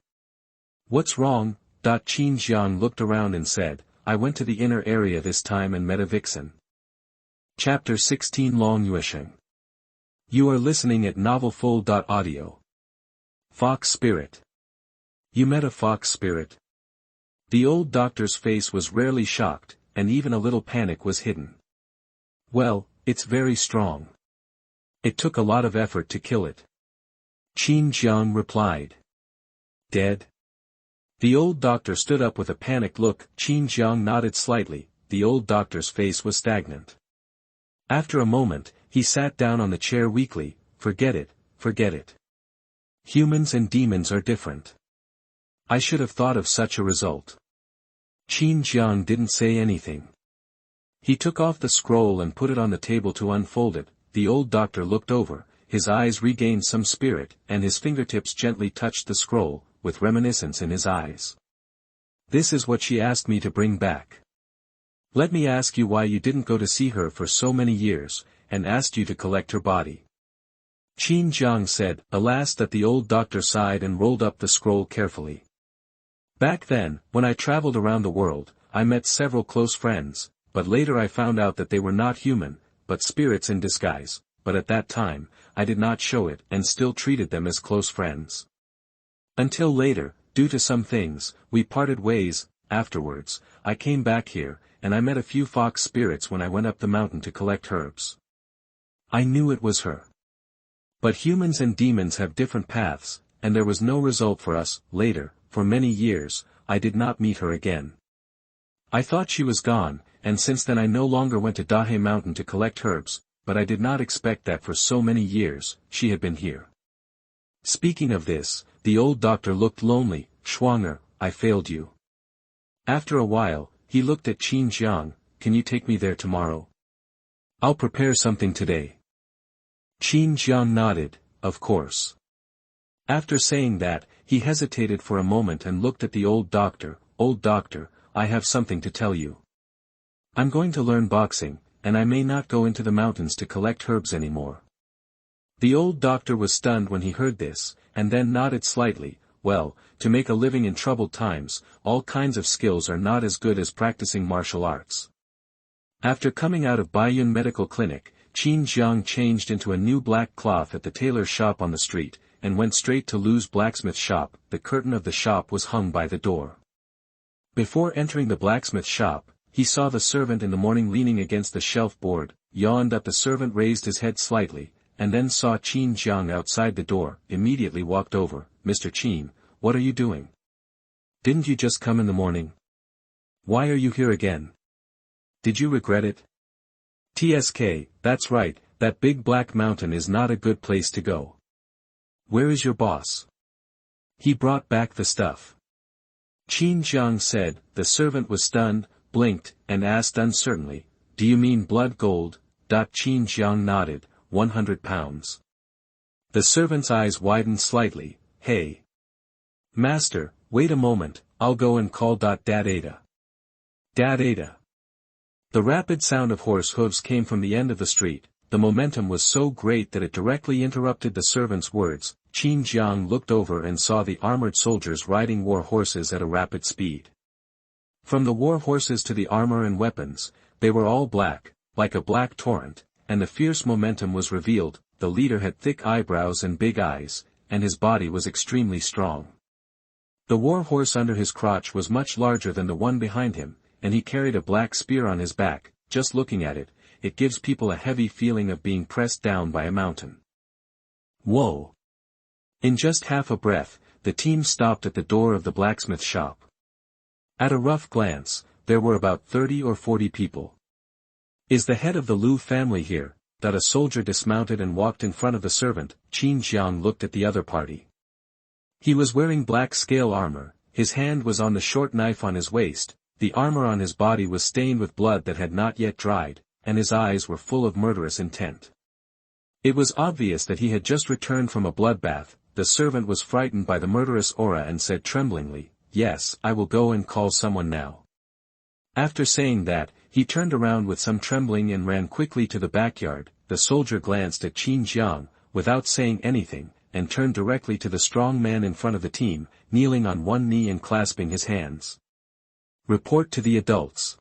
Speaker 1: What's wrong? Qin Jiang looked around and said, I went to the inner area this time and met a vixen. Chapter 16 Long Yuesheng. You are listening at novelfull.audio. Fox Spirit. You met a fox spirit? The old doctor's face was rarely shocked, and even a little panic was hidden. Well, it's very strong. It took a lot of effort to kill it. Qin Jiang replied. Dead? The old doctor stood up with a panicked look. Qin Jiang nodded slightly. The old doctor's face was stagnant. After a moment, he sat down on the chair weakly. Forget it, forget it. Humans and demons are different. I should have thought of such a result. Qin Jiang didn't say anything. He took off the scroll and put it on the table to unfold it. The old doctor looked over, his eyes regained some spirit, and his fingertips gently touched the scroll, with reminiscence in his eyes. This is what she asked me to bring back. Let me ask you why you didn't go to see her for so many years, and asked you to collect her body. Qin Jiang said. Alas, that the old doctor sighed and rolled up the scroll carefully. Back then, when I traveled around the world, I met several close friends, but later I found out that they were not human, but spirits in disguise, but at that time, I did not show it and still treated them as close friends. Until later, due to some things, we parted ways. Afterwards, I came back here, and I met a few fox spirits when I went up the mountain to collect herbs. I knew it was her. But humans and demons have different paths, and there was no result for us. Later, for many years, I did not meet her again. I thought she was gone, and since then I no longer went to Dahe Mountain to collect herbs, but I did not expect that for so many years, she had been here. Speaking of this, the old doctor looked lonely. Schwanger, I failed you. After a while, he looked at Qin Jiang. Can you take me there tomorrow? I'll prepare something today. Qin Jiang nodded, of course. After saying that, he hesitated for a moment and looked at the old doctor. Old doctor, I have something to tell you. I'm going to learn boxing, and I may not go into the mountains to collect herbs anymore. The old doctor was stunned when he heard this, and then nodded slightly. Well, to make a living in troubled times, all kinds of skills are not as good as practicing martial arts. After coming out of Baiyun Medical Clinic, Qin Jiang changed into a new black cloth at the tailor's shop on the street, and went straight to Lu's blacksmith shop. The curtain of the shop was hung by the door. Before entering the blacksmith shop, he saw the servant in the morning leaning against the shelf board, yawned at the servant raised his head slightly, and then saw Qin Jiang outside the door, immediately walked over. Mr. Qin, what are you doing? Didn't you just come in the morning? Why are you here again? Did you regret it? TSK, that's right, that big black mountain is not a good place to go. Where is your boss? He brought back the stuff. Qin Jiang said. The servant was stunned, blinked, and asked uncertainly, do you mean blood gold? Qin Jiang nodded. 100 pounds. The servant's eyes widened slightly. Hey. Master, wait a moment, I'll go and call Dad Ada. Dad Ada. The rapid sound of horse hooves came from the end of the street. The momentum was so great that it directly interrupted the servant's words. Qin Jiang looked over and saw the armored soldiers riding war horses at a rapid speed. From the war horses to the armor and weapons, they were all black, like a black torrent, and the fierce momentum was revealed. The leader had thick eyebrows and big eyes, and his body was extremely strong. The war horse under his crotch was much larger than the one behind him, and he carried a black spear on his back. Just looking at it, it gives people a heavy feeling of being pressed down by a mountain. Whoa! In just half a breath, the team stopped at the door of the blacksmith shop. At a rough glance, there were about 30 or 40 people. Is the head of the Lu family here? That a soldier dismounted and walked in front of the servant. Qin Jiang looked at the other party. He was wearing black scale armor, his hand was on the short knife on his waist, the armor on his body was stained with blood that had not yet dried, and his eyes were full of murderous intent. It was obvious that he had just returned from a bloodbath. The servant was frightened by the murderous aura and said tremblingly, yes, I will go and call someone now. After saying that, he turned around with some trembling and ran quickly to the backyard. The soldier glanced at Qin Jiang, without saying anything, and turned directly to the strong man in front of the team, kneeling on one knee and clasping his hands. Report to the adults.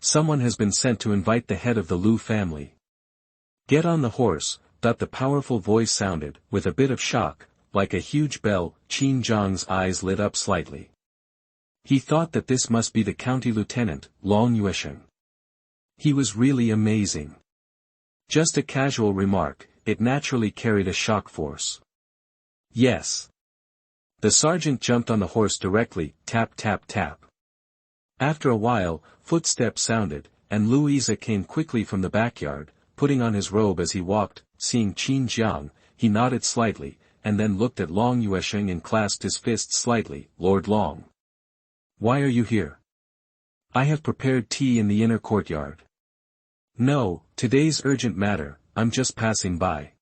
Speaker 1: Someone has been sent to invite the head of the Lu family. Get on the horse. The powerful voice sounded, with a bit of shock, like a huge bell. Qin Jiang's eyes lit up slightly. He thought that this must be the county lieutenant, Long Yuesheng. He was really amazing. Just a casual remark, it naturally carried a shock force. Yes. The sergeant jumped on the horse directly, tap tap tap. After a while, footsteps sounded, and Louisa came quickly from the backyard, putting on his robe as he walked. Seeing Qin Jiang, he nodded slightly, and then looked at Long Yuesheng and clasped his fists slightly. Lord Long. Why are you here? I have prepared tea in the inner courtyard. No, today's urgent matter, I'm just passing by.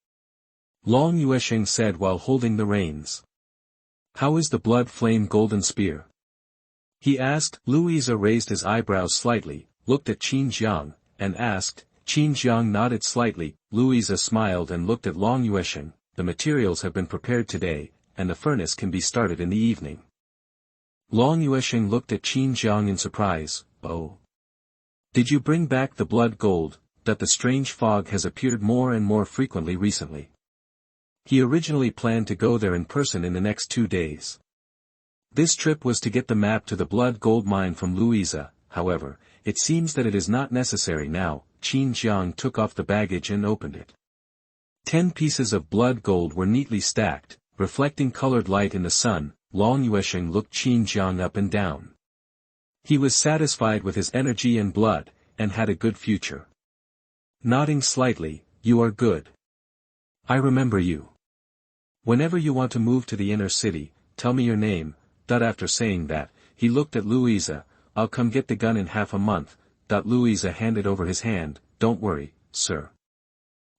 Speaker 1: Long Yuesheng said while holding the reins. How is the blood-flame golden spear? He asked. Louisa raised his eyebrows slightly, looked at Qin Jiang, and asked. Qin Jiang nodded slightly. Louisa smiled and looked at Long Yuesheng. The materials have been prepared today, and the furnace can be started in the evening. Long Yuesheng looked at Qin Jiang in surprise. Oh. Did you bring back the blood gold, that the strange fog has appeared more and more frequently recently? He originally planned to go there in person in the next 2 days. This trip was to get the map to the blood gold mine from Louisa. However, it seems that it is not necessary now. Qin Jiang took off the baggage and opened it. 10 pieces of blood gold were neatly stacked, reflecting colored light in the sun. Long Yuesheng looked Qin Jiang up and down. He was satisfied with his energy and blood, and had a good future. Nodding slightly, you are good. I remember you. Whenever you want to move to the inner city, tell me your name. After saying that, he looked at Louisa. I'll come get the gun in half a month. Louisa handed over his hand. Don't worry, sir.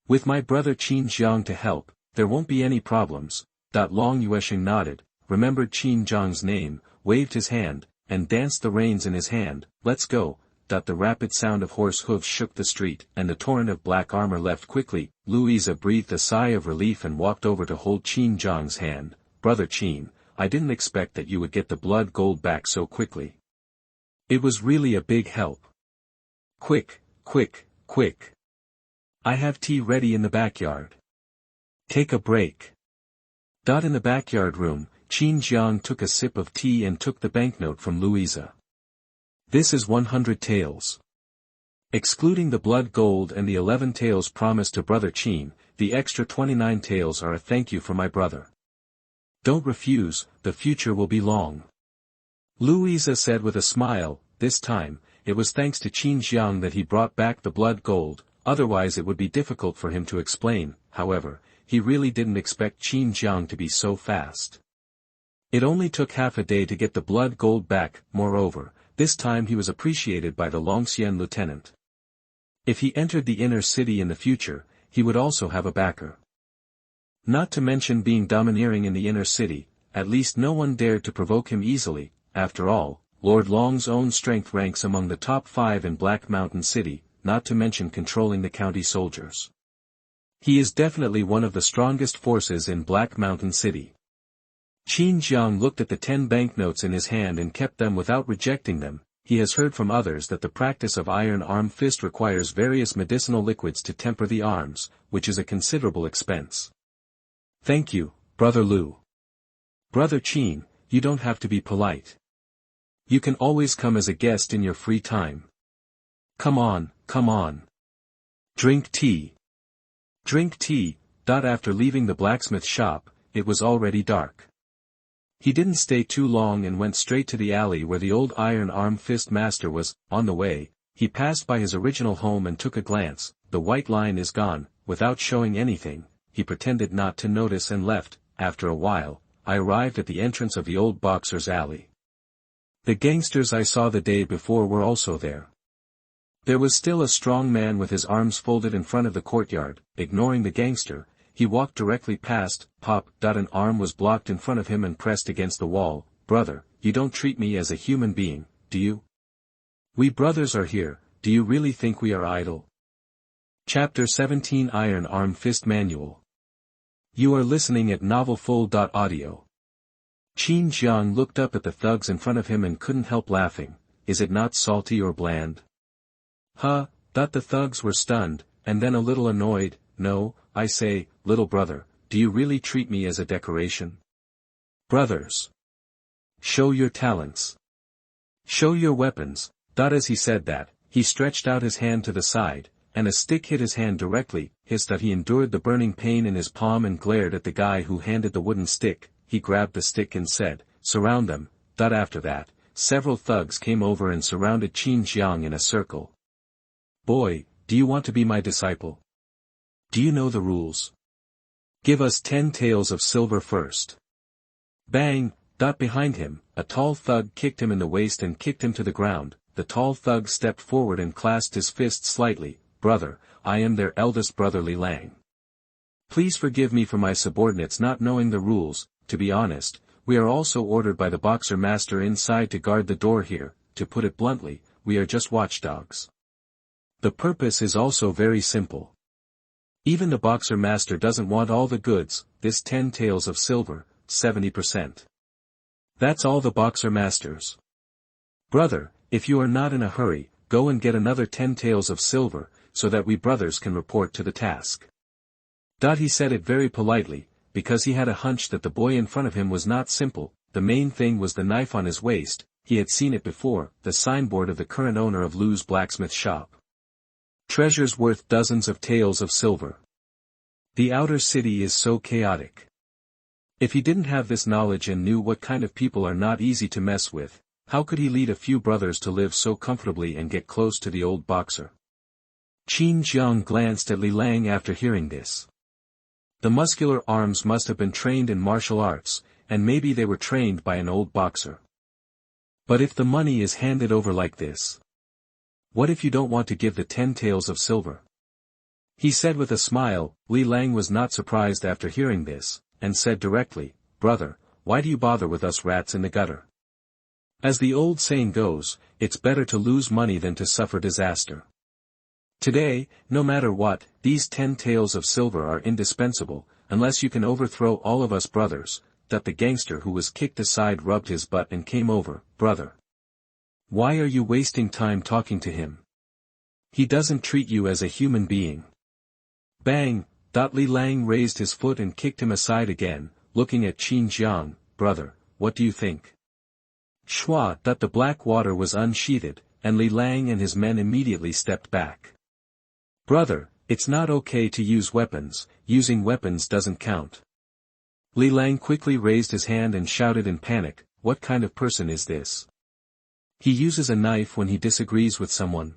Speaker 1: With my brother Qin Jiang to help, there won't be any problems. Long Yuesheng nodded, remembered Qin Jiang's name, waved his hand, and danced the reins in his hand. Let's go. The rapid sound of horse hooves shook the street, and the torrent of black armor left quickly. Louisa breathed a sigh of relief and walked over to hold Qin Jiang's hand. Brother Qin, I didn't expect that you would get the blood gold back so quickly. It was really a big help. Quick, quick, quick. I have tea ready in the backyard. Take a break. In the backyard room, Qin Jiang took a sip of tea and took the banknote from Louisa. This is 100 taels. Excluding the blood gold and the 11 taels promised to Brother Qin, the extra 29 taels are a thank you for my brother. Don't refuse, the future will be long. Louisa said with a smile. This time, it was thanks to Qin Jiang that he brought back the blood gold, otherwise it would be difficult for him to explain. However, he really didn't expect Qin Jiang to be so fast. It only took half a day to get the blood gold back. Moreover, this time he was appreciated by the Longxian lieutenant. If he entered the inner city in the future, he would also have a backer. Not to mention being domineering in the inner city, at least no one dared to provoke him easily. After all, Lord Long's own strength ranks among the top 5 in Black Mountain City, not to mention controlling the county soldiers. He is definitely one of the strongest forces in Black Mountain City. Qin Jiang looked at the 10 banknotes in his hand and kept them without rejecting them. He has heard from others that the practice of iron arm fist requires various medicinal liquids to temper the arms, which is a considerable expense. Thank you, Brother Lu. Brother Qin, you don't have to be polite. You can always come as a guest in your free time. Come on, come on. Drink tea. Drink tea. After leaving the blacksmith shop, it was already dark. He didn't stay too long and went straight to the alley where the old iron arm fist master was. On the way, he passed by his original home and took a glance. The white line is gone. Without showing anything, he pretended not to notice and left. After a while, I arrived at the entrance of the old boxer's alley. The gangsters I saw the day before were also there. There was still a strong man with his arms folded in front of the courtyard. Ignoring the gangster, he walked directly past. Pop. An arm was blocked in front of him and pressed against the wall. Brother, you don't treat me as a human being, do you? We brothers are here, do you really think we are idle? Chapter 17 Iron Arm Fist Manual. You are listening at novelfull.audio. Qin Jiang looked up at the thugs in front of him and couldn't help laughing. Is it not salty or bland? Huh. The thugs were stunned, and then a little annoyed. No, I say, little brother, do you really treat me as a decoration? Brothers, show your talents. Show your weapons. As he said that, he stretched out his hand to the side, and a stick hit his hand directly. He endured the burning pain in his palm and glared at the guy who handed the wooden stick. he grabbed the stick and said, "Surround them." After that, several thugs came over and surrounded Qin Jiang in a circle. "Boy, do you want to be my disciple? Do you know the rules? Give us 10 taels of silver first." Bang! Behind him, a tall thug kicked him in the waist and kicked him to the ground. The tall thug stepped forward and clasped his fist slightly. "Brother, I am their eldest brother Li Lang. Please forgive me for my subordinates not knowing the rules. To be honest, we are also ordered by the boxer master inside to guard the door here. To put it bluntly, we are just watchdogs. The purpose is also very simple. Even the boxer master doesn't want all the goods, this 10 taels of silver, 70%. That's all the boxer masters. Brother, if you are not in a hurry, go and get another 10 taels of silver, so that we brothers can report to the task." He said it very politely, because he had a hunch that the boy in front of him was not simple. The main thing was the knife on his waist. He had seen it before, the signboard of the current owner of Lu's blacksmith shop. Treasures worth dozens of taels of silver. The outer city is so chaotic. If he didn't have this knowledge and knew what kind of people are not easy to mess with, how could he lead a few brothers to live so comfortably and get close to the old boxer? Qin Jiang glanced at Li Lang after hearing this. The muscular arms must have been trained in martial arts, and maybe they were trained by an old boxer. But if the money is handed over like this, what if you don't want to give the 10 taels of silver? He said with a smile. Li Lang was not surprised after hearing this, and said directly, "Brother, why do you bother with us rats in the gutter? As the old saying goes, it's better to lose money than to suffer disaster. Today, no matter what, these 10 taels of silver are indispensable, unless you can overthrow all of us brothers." The gangster who was kicked aside rubbed his butt and came over. "Brother, why are you wasting time talking to him? He doesn't treat you as a human being." Bang! Li Lang raised his foot and kicked him aside again, looking at Qin Jiang. "Brother, what do you think?" Shua! The black water was unsheathed, and Li Lang and his men immediately stepped back. "Brother, it's not okay to use weapons, using weapons doesn't count." Li Lang quickly raised his hand and shouted in panic, "What kind of person is this? He uses a knife when he disagrees with someone."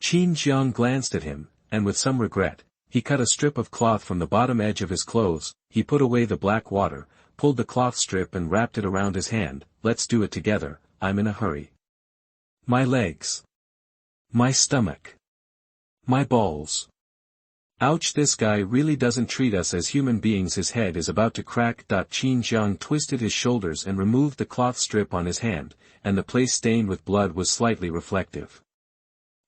Speaker 1: Qin Jiang glanced at him, and with some regret, he cut a strip of cloth from the bottom edge of his clothes. He put away the black water, pulled the cloth strip and wrapped it around his hand. "Let's do it together, I'm in a hurry. My legs. My stomach. My balls. Ouch, this guy really doesn't treat us as human beings." His head is about to crack. Qin Jiang twisted his shoulders and removed the cloth strip on his hand, and the place stained with blood was slightly reflective.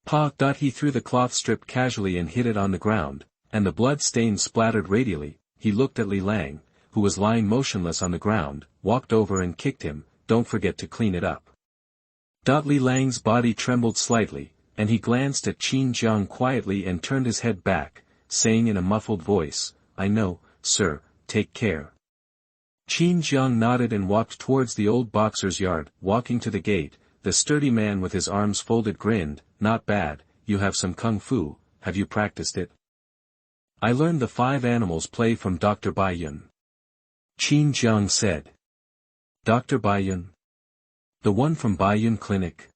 Speaker 1: Pa! He threw the cloth strip casually and hit it on the ground, and the blood stain splattered radially. He looked at Li Lang, who was lying motionless on the ground, walked over and kicked him. "Don't forget to clean it up." Li Lang's body trembled slightly, and he glanced at Qin Jiang quietly and turned his head back, saying in a muffled voice, "I know, sir, take care." Qin Jiang nodded and walked towards the old boxer's yard. Walking to the gate, the sturdy man with his arms folded grinned. "Not bad, you have some kung fu, have you practiced it?" "I learned the 5 animals play from Dr. Baiyun." Qin Jiang said. "Dr. Baiyun? The one from Baiyun Clinic?"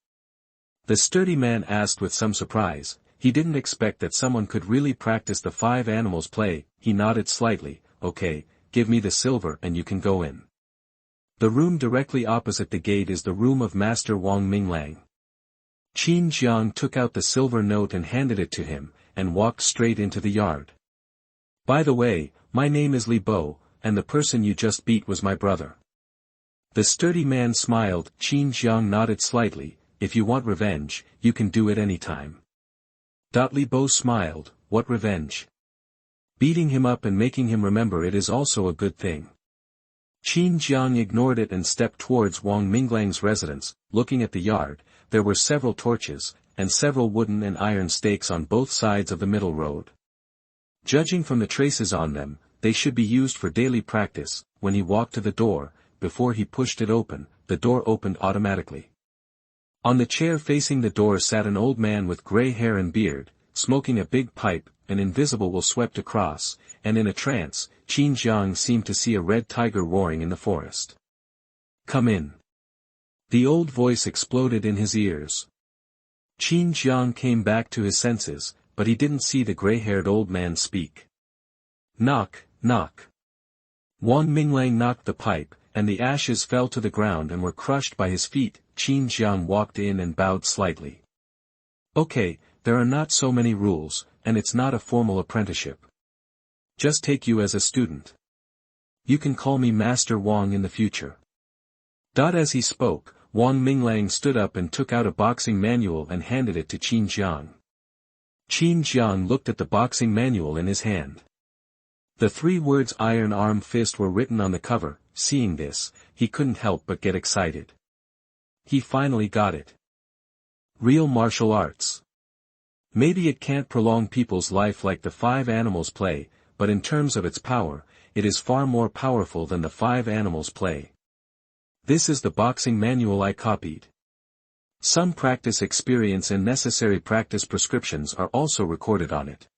Speaker 1: The sturdy man asked with some surprise. He didn't expect that someone could really practice the 5 animals play. He nodded slightly. "Okay, give me the silver and you can go in. The room directly opposite the gate is the room of Master Wang Minglang." Qin Jiang took out the silver note and handed it to him, and walked straight into the yard. "By the way, my name is Li Bo, and the person you just beat was my brother." The sturdy man smiled. Qin Jiang nodded slightly. "If you want revenge, you can do it anytime." Li Bo smiled. "What revenge?" "Beating him up and making him remember it is also a good thing." Qin Jiang ignored it and stepped towards Wang Minglang's residence. Looking at the yard, there were several torches, and several wooden and iron stakes on both sides of the middle road. Judging from the traces on them, they should be used for daily practice. When he walked to the door, before he pushed it open, the door opened automatically. On the chair facing the door sat an old man with gray hair and beard, smoking a big pipe. An invisible will swept across, and in a trance, Qin Jiang seemed to see a red tiger roaring in the forest. "Come in." The old voice exploded in his ears. Qin Jiang came back to his senses, but he didn't see the gray-haired old man speak. Knock, knock. Wang Minglang knocked the pipe, and the ashes fell to the ground and were crushed by his feet. Qin Jiang walked in and bowed slightly. "Okay, there are not so many rules, and it's not a formal apprenticeship. Just take you as a student. You can call me Master Wang in the future." As he spoke, Wang Minglang stood up and took out a boxing manual and handed it to Qin Jiang. Qin Jiang looked at the boxing manual in his hand. The 3 words Iron Arm Fist were written on the cover. Seeing this, he couldn't help but get excited. He finally got it. Real martial arts. Maybe it can't prolong people's life like the 5 animals play, but in terms of its power, it is far more powerful than the 5 animals play. This is the boxing manual I copied. Some practice experience and necessary practice prescriptions are also recorded on it.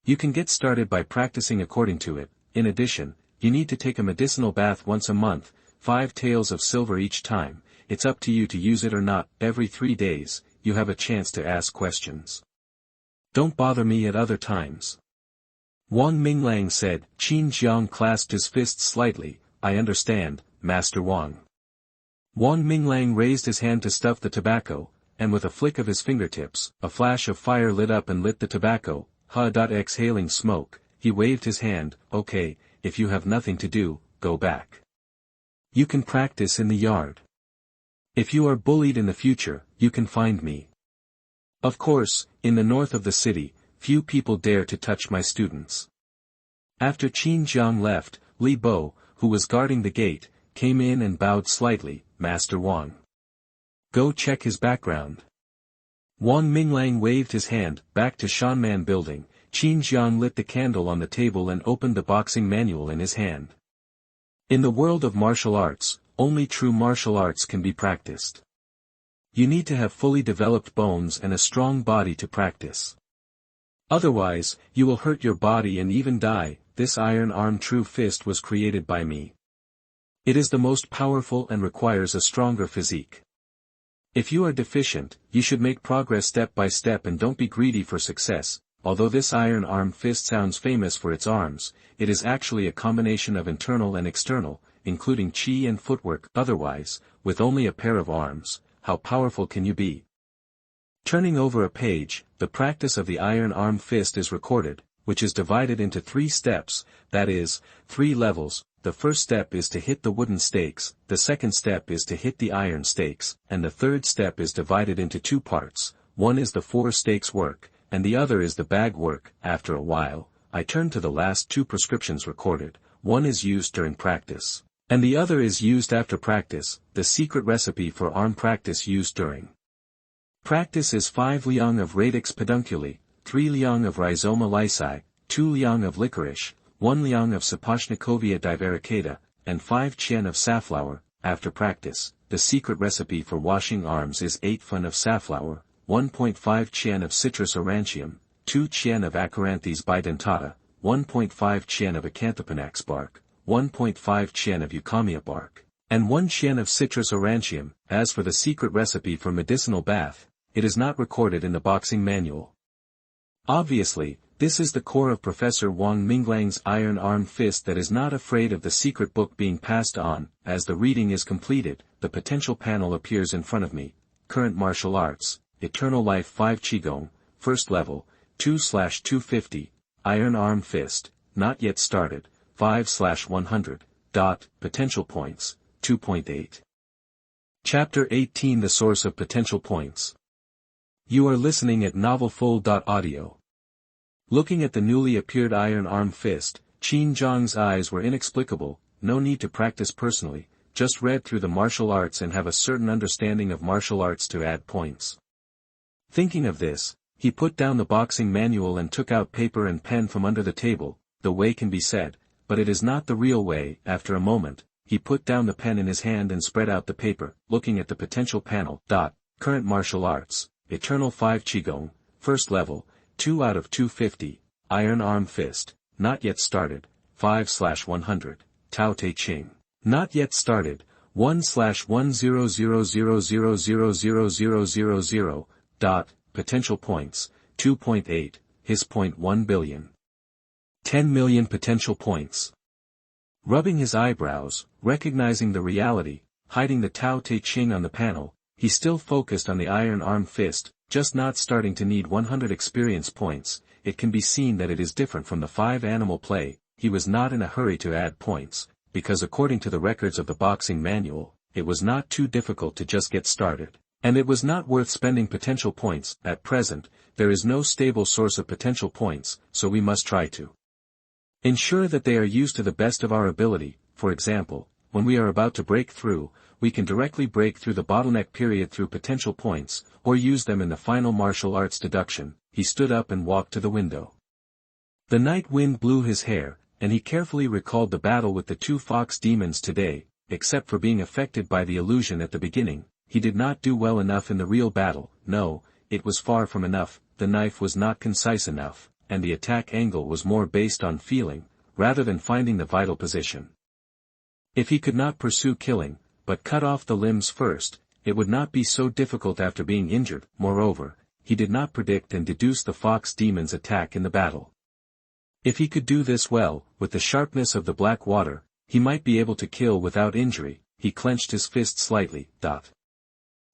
Speaker 1: You can get started by practicing according to it. In addition, you need to take a medicinal bath once a month, 5 taels of silver each time. It's up to you to use it or not. Every 3 days, you have a chance to ask questions. Don't bother me at other times. Wang Minglang said. Qin Jiang clasped his fists slightly. "I understand, Master Wang." Wang Minglang raised his hand to stuff the tobacco, and with a flick of his fingertips, a flash of fire lit up and lit the tobacco. Exhaling smoke, he waved his hand. "Okay, if you have nothing to do, go back. You can practice in the yard. If you are bullied in the future, you can find me. Of course, in the north of the city, few people dare to touch my students." After Qin Jiang left, Li Bo, who was guarding the gate, came in and bowed slightly. "Master Wang. Go check his background." Wang Minglang waved his hand. Back to Shanman building, Qin Jiang lit the candle on the table and opened the boxing manual in his hand. In the world of martial arts, only true martial arts can be practiced. You need to have fully developed bones and a strong body to practice. Otherwise, you will hurt your body and even die. This iron arm true fist was created by me. It is the most powerful and requires a stronger physique. If you are deficient, you should make progress step by step and don't be greedy for success. Although this iron arm fist sounds famous for its arms, it is actually a combination of internal and external, including chi and footwork. Otherwise, with only a pair of arms, how powerful can you be? Turning over a page, the practice of the iron arm fist is recorded, which is divided into 3 steps, that is, 3 levels. The first step is to hit the wooden stakes, the second step is to hit the iron stakes, and the third step is divided into 2 parts. One is the 4 stakes work, and the other is the bag work. After a while, I turned to the last 2 prescriptions recorded. One is used during practice, and the other is used after practice. The secret recipe for arm practice used during practice is 5 liang of radix pedunculi, 3 liang of rhizoma lycae, 2 liang of licorice, 1 liang of Sapochnikovia divaricata, and 5 qian of safflower. After practice, the secret recipe for washing arms is 8 fun of safflower, 1.5 qian of citrus aurantium, 2 qian of Acranthes bidentata, 1.5 qian of acanthopanax bark, 1.5 qian of eucamia bark, and 1 qian of citrus aurantium. As for the secret recipe for medicinal bath, it is not recorded in the boxing manual. Obviously, this is the core of Professor Wang Minglang's iron arm fist that is not afraid of the secret book being passed on. As the reading is completed, the potential panel appears in front of me. Current martial arts, Eternal Life 5 Qigong, first level, 2/250, iron arm fist, not yet started, 5/100, potential points, 2.8. Chapter 18 The Source of Potential Points. You are listening at novelfull.audio. Looking at the newly appeared iron arm fist, Qin Jiang's eyes were inexplicable. No need to practice personally, just read through the martial arts and have a certain understanding of martial arts to add points. Thinking of this, he put down the boxing manual and took out paper and pen from under the table. The way can be said, but it is not the real way. After a moment, he put down the pen in his hand and spread out the paper, looking at the potential panel. Current martial arts, Eternal 5 Qigong, first level, 2/250, iron arm fist, not yet started, 5/100, Tao Te Ching. Not yet started, 1/10000000000. Potential points, 2.8, his 0.1 billion. 10 million potential points. Rubbing his eyebrows, recognizing the reality, hiding the Tao Te Ching on the panel, he still focused on the iron arm fist, just not starting to need 100 experience points. It can be seen that it is different from the 5 animal play. He was not in a hurry to add points, because according to the records of the boxing manual, it was not too difficult to just get started. And it was not worth spending potential points. At present, there is no stable source of potential points, so we must try to ensure that they are used to the best of our ability. For example, when we are about to break through, we can directly break through the bottleneck period through potential points, or use them in the final martial arts deduction. He stood up and walked to the window. The night wind blew his hair, and he carefully recalled the battle with the 2 fox demons today. Except for being affected by the illusion at the beginning, he did not do well enough in the real battle. No, it was far from enough. The knife was not concise enough, and the attack angle was more based on feeling, rather than finding the vital position. If he could not pursue killing, but cut off the limbs first, it would not be so difficult after being injured. Moreover, he did not predict and deduce the fox demon's attack in the battle. If he could do this well, with the sharpness of the black water, he might be able to kill without injury. He clenched his fist slightly.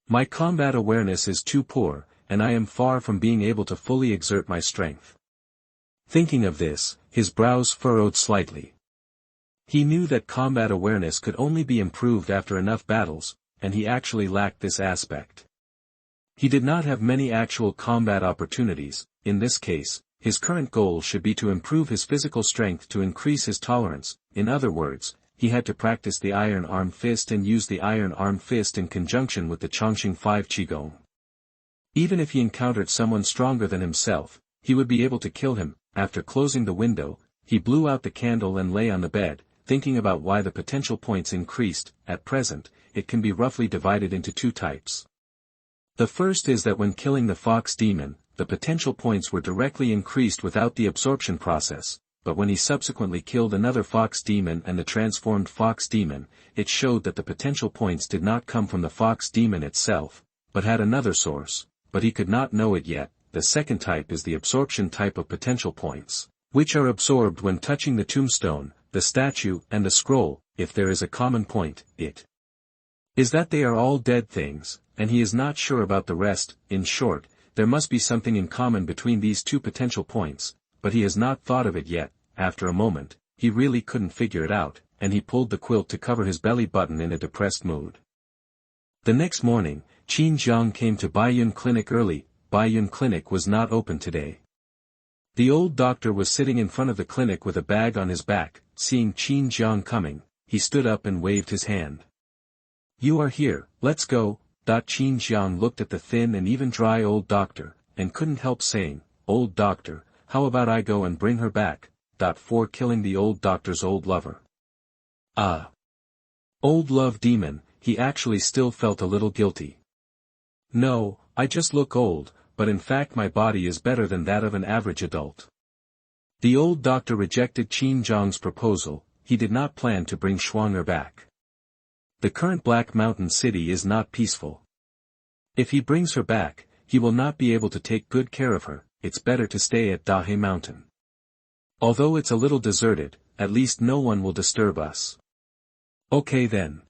Speaker 1: My combat awareness is too poor, and I am far from being able to fully exert my strength. Thinking of this, his brows furrowed slightly. He knew that combat awareness could only be improved after enough battles, and he actually lacked this aspect. He did not have many actual combat opportunities. In this case, his current goal should be to improve his physical strength to increase his tolerance. In other words, he had to practice the iron arm fist and use the iron arm fist in conjunction with the Chongqing 5 Qigong. Even if he encountered someone stronger than himself, he would be able to kill him. After closing the window, he blew out the candle and lay on the bed, thinking about why the potential points increased. At present, it can be roughly divided into 2 types. The first is that when killing the fox demon, the potential points were directly increased without the absorption process, but when he subsequently killed another fox demon and the transformed fox demon, it showed that the potential points did not come from the fox demon itself, but had another source, but he could not know it yet. The second type is the absorption type of potential points, which are absorbed when touching the tombstone, the statue, and the scroll. If there is a common point, it is that they are all dead things, and he is not sure about the rest. In short, there must be something in common between these 2 potential points, but he has not thought of it yet. After a moment, he really couldn't figure it out, and he pulled the quilt to cover his belly button in a depressed mood. The next morning, Qin Jiang came to Baiyun Clinic early. Baiyun Clinic was not open today. The old doctor was sitting in front of the clinic with a bag on his back. Seeing Qin Jiang coming, he stood up and waved his hand. You are here, let's go. Qin Jiang looked at the thin and even dry old doctor, and couldn't help saying, Old doctor, how about I go and bring her back? For killing the old doctor's old lover. Ah. Old love demon, he actually still felt a little guilty. No, I just look old, but in fact my body is better than that of an average adult. The old doctor rejected Qin Jiang's proposal. He did not plan to bring Shuang'er back. The current Black Mountain city is not peaceful. If he brings her back, he will not be able to take good care of her. It's better to stay at Dahe Mountain. Although it's a little deserted, at least no one will disturb us. Okay then.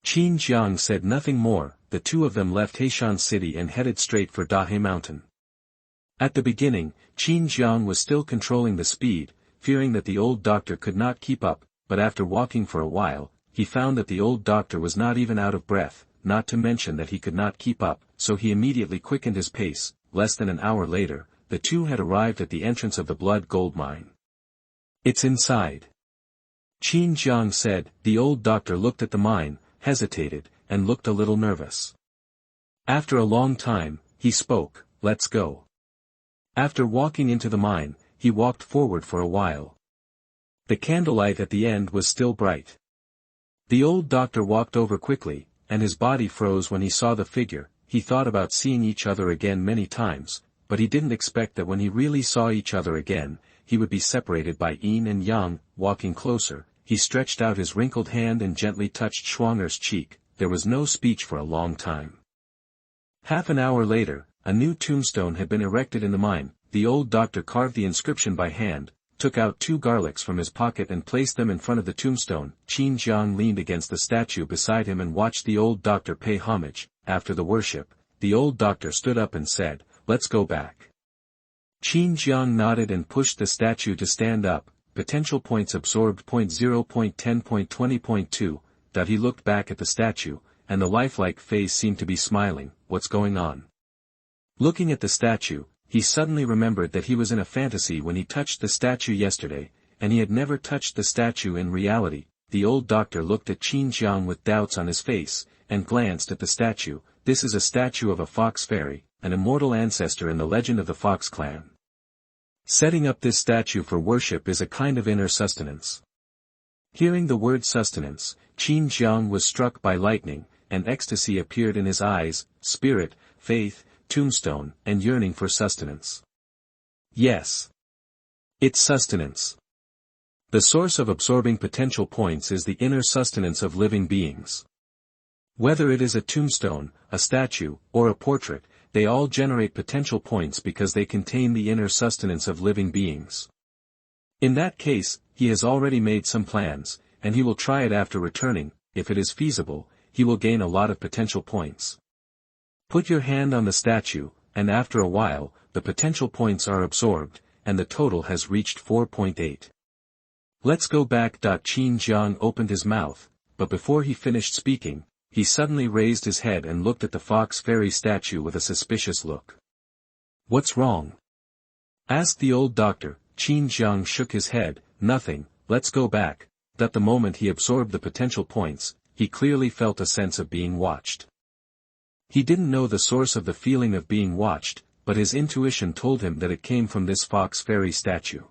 Speaker 1: Qin Jiang said nothing more. The 2 of them left Heishan City and headed straight for Dahe Mountain. At the beginning, Qin Jiang was still controlling the speed, fearing that the old doctor could not keep up, but after walking for a while, he found that the old doctor was not even out of breath, not to mention that he could not keep up, so he immediately quickened his pace. Less than an hour later, the 2 had arrived at the entrance of the blood gold mine. It's inside. Qin Jiang said. The old doctor looked at the mine, hesitated, and looked a little nervous. After a long time, he spoke, let's go. After walking into the mine, he walked forward for a while. The candlelight at the end was still bright. The old doctor walked over quickly, and his body froze when he saw the figure. He thought about seeing each other again many times, but he didn't expect that when he really saw each other again, he would be separated by yin and yang. Walking closer, he stretched out his wrinkled hand and gently touched Schwanger's cheek. There was no speech for a long time. Half an hour later, a new tombstone had been erected in the mine. The old doctor carved the inscription by hand, took out 2 garlics from his pocket and placed them in front of the tombstone. Qin Jiang leaned against the statue beside him and watched the old doctor pay homage. After the worship, the old doctor stood up and said, "Let's go back." Qin Jiang nodded and pushed the statue to stand up. Potential points absorbed. 0.10.20.2. He looked back at the statue, and the lifelike face seemed to be smiling. What's going on? Looking at the statue, he suddenly remembered that he was in a fantasy when he touched the statue yesterday, and he had never touched the statue in reality. The old doctor looked at Qin Jiang with doubts on his face, and glanced at the statue. This is a statue of a fox fairy, an immortal ancestor in the legend of the Fox clan. Setting up this statue for worship is a kind of inner sustenance. Hearing the word sustenance, Qin Jiang was struck by lightning, and ecstasy appeared in his eyes. Spirit, faith, tombstone, and yearning for sustenance. Yes. It's sustenance. The source of absorbing potential points is the inner sustenance of living beings. Whether it is a tombstone, a statue, or a portrait, they all generate potential points because they contain the inner sustenance of living beings. In that case, he has already made some plans, and he will try it after returning. If it is feasible, he will gain a lot of potential points. Put your hand on the statue, and after a while, the potential points are absorbed, and the total has reached 4.8. Let's go back. Qin Jiang opened his mouth, but before he finished speaking, he suddenly raised his head and looked at the fox fairy statue with a suspicious look. What's wrong? Asked the old doctor. Qin Jiang shook his head. Nothing, let's go back. The moment he absorbed the potential points, he clearly felt a sense of being watched. He didn't know the source of the feeling of being watched, but his intuition told him that it came from this fox fairy statue.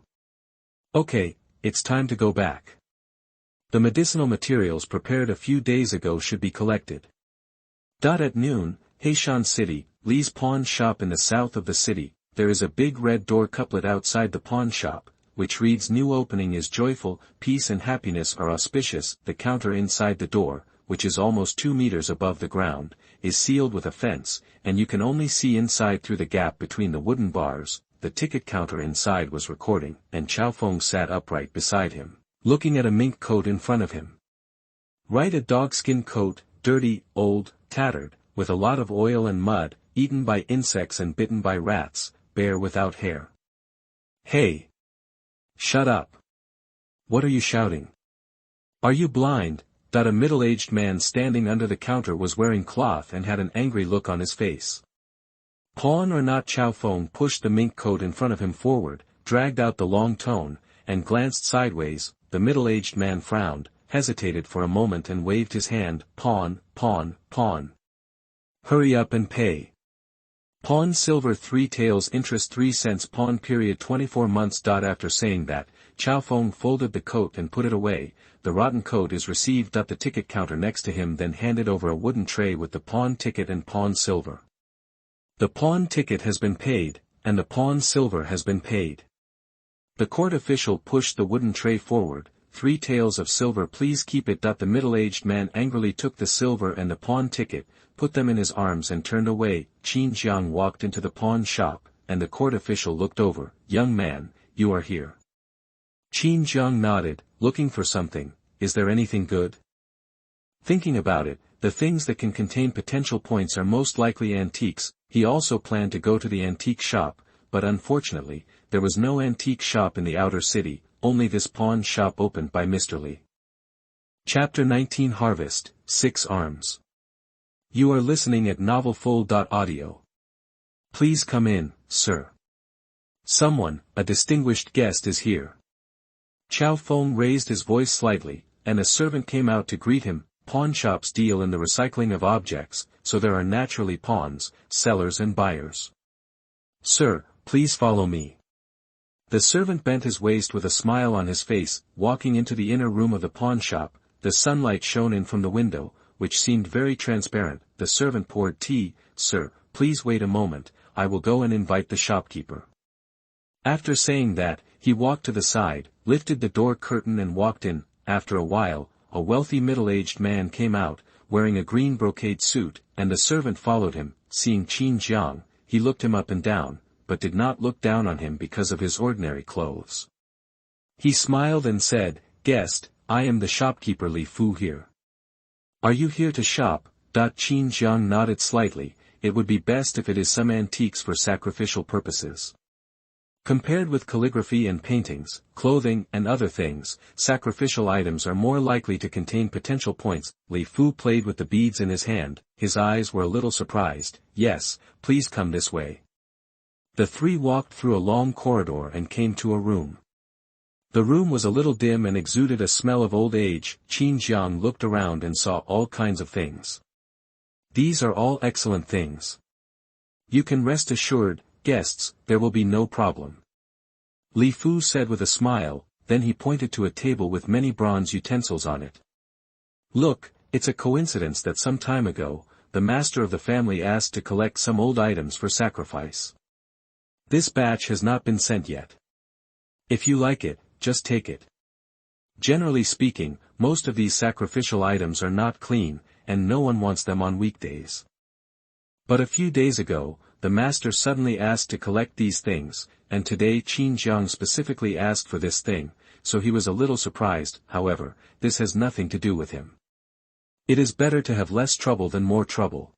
Speaker 1: Okay, it's time to go back. The medicinal materials prepared a few days ago should be collected. At noon, Heishan City, Li's pawn shop in the south of the city. There is a big red door couplet outside the pawn shop, which reads, "New opening is joyful, peace and happiness are auspicious." The counter inside the door, which is almost 2 meters above the ground, is sealed with a fence, and you can only see inside through the gap between the wooden bars. The ticket counter inside was recording, and Qiaofeng sat upright beside him, looking at a mink coat in front of him. Right, a dogskin coat, dirty, old, tattered, with a lot of oil and mud, eaten by insects and bitten by rats, bare without hair. Hey! Shut up! What are you shouting? Are you blind? A middle-aged man standing under the counter was wearing cloth and had an angry look on his face. Pawn or not, Qiaofeng pushed the mink coat in front of him forward, dragged out the long tone, and glanced sideways. The middle-aged man frowned, hesitated for a moment and waved his hand. Pawn, pawn, pawn. Hurry up and pay. Pawn silver 3 taels interest 3 cents pawn period 24 months. After saying that, Qiaofeng folded the coat and put it away. The rotten coat is received. The ticket counter next to him then handed over a wooden tray with the pawn ticket and pawn silver. The pawn ticket has been paid, and the pawn silver has been paid. The court official pushed the wooden tray forward. 3 taels of silver, please keep it. The middle-aged man angrily took the silver and the pawn ticket, put them in his arms and turned away. Qin Jiang walked into the pawn shop, and the court official looked over. Young man, you are here. Qin Jiang nodded, looking for something. Is there anything good? Thinking about it, the things that can contain potential points are most likely antiques. He also planned to go to the antique shop, but unfortunately, there was no antique shop in the outer city, only this pawn shop opened by Mr. Li. Chapter 19 Harvest, 6 Arms. You are listening at novelfull.audio. Please come in, sir. Someone, a distinguished guest is here. Qiaofeng raised his voice slightly, and a servant came out to greet him. Pawnshops deal in the recycling of objects, so there are naturally pawns, sellers and buyers. Sir, please follow me. The servant bent his waist with a smile on his face, walking into the inner room of the pawnshop. The sunlight shone in from the window, which seemed very transparent. The servant poured tea. Sir, please wait a moment, I will go and invite the shopkeeper. After saying that, He walked to the side, lifted the door curtain and walked in. After a while, a wealthy middle-aged man came out, wearing a green brocade suit, and the servant followed him. Seeing Qin Jiang, he looked him up and down, but did not look down on him because of his ordinary clothes. He smiled and said, "Guest, I am the shopkeeper Li Fu here." "Are you here to shop?" Qin Jiang nodded slightly. "It would be best if it is some antiques for sacrificial purposes. Compared with calligraphy and paintings, clothing and other things, sacrificial items are more likely to contain potential points." Li Fu played with the beads in his hand, his eyes were a little surprised. "Yes, please come this way." The three walked through a long corridor and came to a room. The room was a little dim and exuded a smell of old age. Qin Jiang looked around and saw all kinds of things. "These are all excellent things. You can rest assured, guests, there will be no problem," Li Fu said with a smile. Then he pointed to a table with many bronze utensils on it. "Look, it's a coincidence that some time ago, the master of the family asked to collect some old items for sacrifice. This batch has not been sent yet. If you like it, just take it. Generally speaking, most of these sacrificial items are not clean, and no one wants them on weekdays. But a few days ago, the master suddenly asked to collect these things, and today Qin Jiang specifically asked for this thing, so he was a little surprised. However, this has nothing to do with him. It is better to have less trouble than more trouble.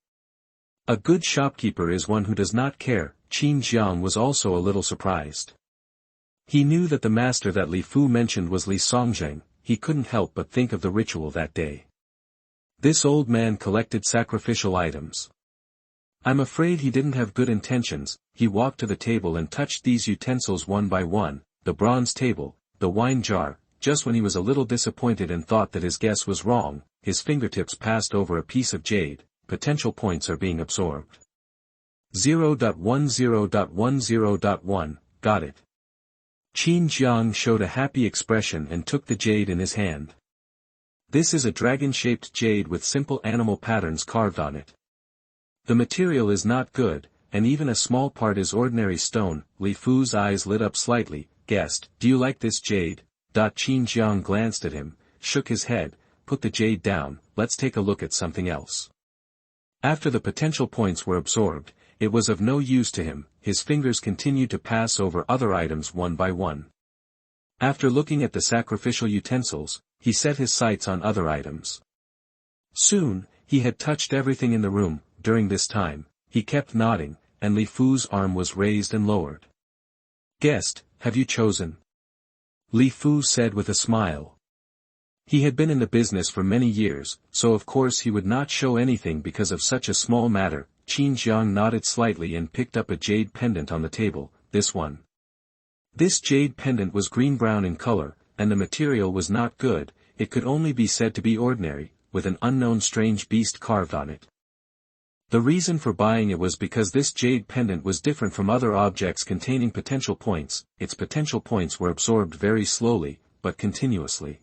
Speaker 1: A good shopkeeper is one who does not care." Qin Jiang was also a little surprised. He knew that the master that Li Fu mentioned was Li Songjing. He couldn't help but think of the ritual that day. This old man collected sacrificial items. I'm afraid he didn't have good intentions. He walked to the table and touched these utensils one by one, the bronze table, the wine jar. Just when he was a little disappointed and thought that his guess was wrong, his fingertips passed over a piece of jade. Potential points are being absorbed. 0.10.10.1. Got it. Qin Jiang showed a happy expression and took the jade in his hand. This is a dragon-shaped jade with simple animal patterns carved on it. The material is not good, and even a small part is ordinary stone. Li Fu's eyes lit up slightly. "Guest, do you like this jade?" Qin Jiang glanced at him, shook his head, "Put the jade down, let's take a look at something else." After the potential points were absorbed, it was of no use to him. His fingers continued to pass over other items one by one. After looking at the sacrificial utensils, he set his sights on other items. Soon, he had touched everything in the room. During this time, he kept nodding, and Li Fu's arm was raised and lowered. "Guest, have you chosen?" Li Fu said with a smile. He had been in the business for many years, so of course he would not show anything because of such a small matter. Qin Jiang nodded slightly and picked up a jade pendant on the table. "This one." This jade pendant was green-brown in color, and the material was not good. It could only be said to be ordinary, with an unknown strange beast carved on it. The reason for buying it was because this jade pendant was different from other objects containing potential points. Its potential points were absorbed very slowly, but continuously.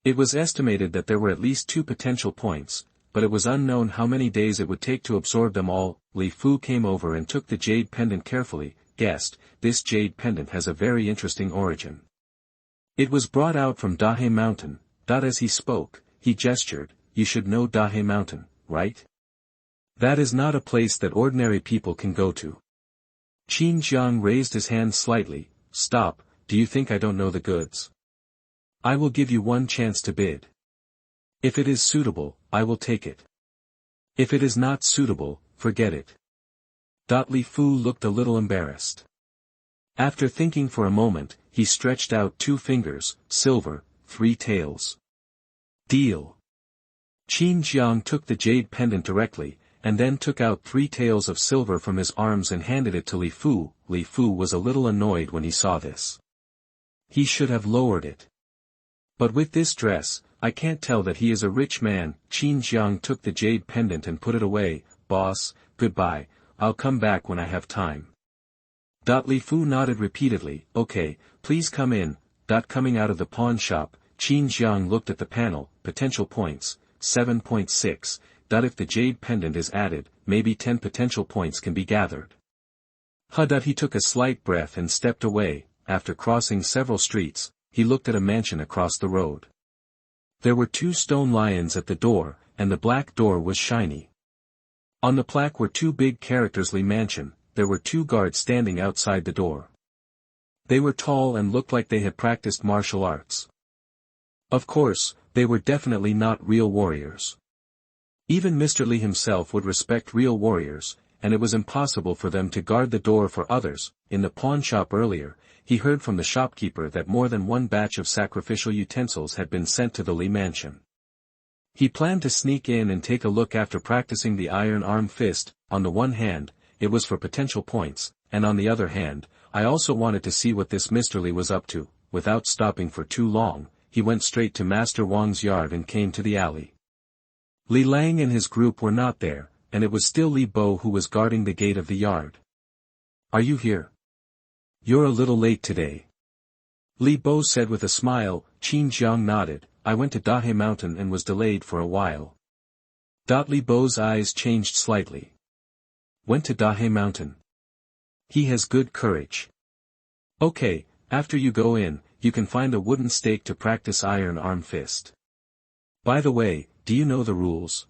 Speaker 1: It was estimated that there were at least 2 potential points, but it was unknown how many days it would take to absorb them all. Li Fu came over and took the jade pendant carefully. "Guest, this jade pendant has a very interesting origin. It was brought out from Dahe Mountain." As he spoke, he gestured. "You should know Dahe Mountain, right? That is not a place that ordinary people can go to." Qin Jiang raised his hand slightly. "Stop, do you think I don't know the goods? I will give you one chance to bid. If it is suitable, I will take it. If it is not suitable, forget it." Li Fu looked a little embarrassed. After thinking for a moment, he stretched out 2 fingers. "Silver, 3 taels. Deal." Qin Jiang took the jade pendant directly, and then took out 3 taels of silver from his arms and handed it to Li Fu. Li Fu was a little annoyed when he saw this. He should have lowered it. "But with this dress, I can't tell that he is a rich man." Qin Jiang took the jade pendant and put it away. "Boss, goodbye, I'll come back when I have time." Li Fu nodded repeatedly. "Okay, please come in." Coming out of the pawn shop, Qin Jiang looked at the panel. Potential points, 7.6. If the jade pendant is added, maybe 10 potential points can be gathered. He took a slight breath and stepped away. after crossing several streets, he looked at a mansion across the road. There were 2 stone lions at the door, and the black door was shiny. On the plaque were 2 big characters Li Mansion. There were 2 guards standing outside the door. They were tall and looked like they had practiced martial arts. Of course, they were definitely not real warriors. Even Mr. Li himself would respect real warriors, and it was impossible for them to guard the door for others. In the pawn shop earlier, he heard from the shopkeeper that more than 1 batch of sacrificial utensils had been sent to the Li Mansion. He planned to sneak in and take a look after practicing the iron arm fist. On the one hand, it was for potential points, and on the other hand, I also wanted to see what this Mr. Li was up to. Without stopping for too long, he went straight to Master Wang's yard and came to the alley. Li Lang and his group were not there, and it was still Li Bo who was guarding the gate of the yard. "Are you here? You're a little late today," Li Bo said with a smile. Qin Jiang nodded. "I went to Dahe Mountain and was delayed for a while." Li Bo's eyes changed slightly. "Went to Dahe Mountain. He has good courage. Okay, after you go in, you can find a wooden stake to practice iron arm fist. By the way, do you know the rules?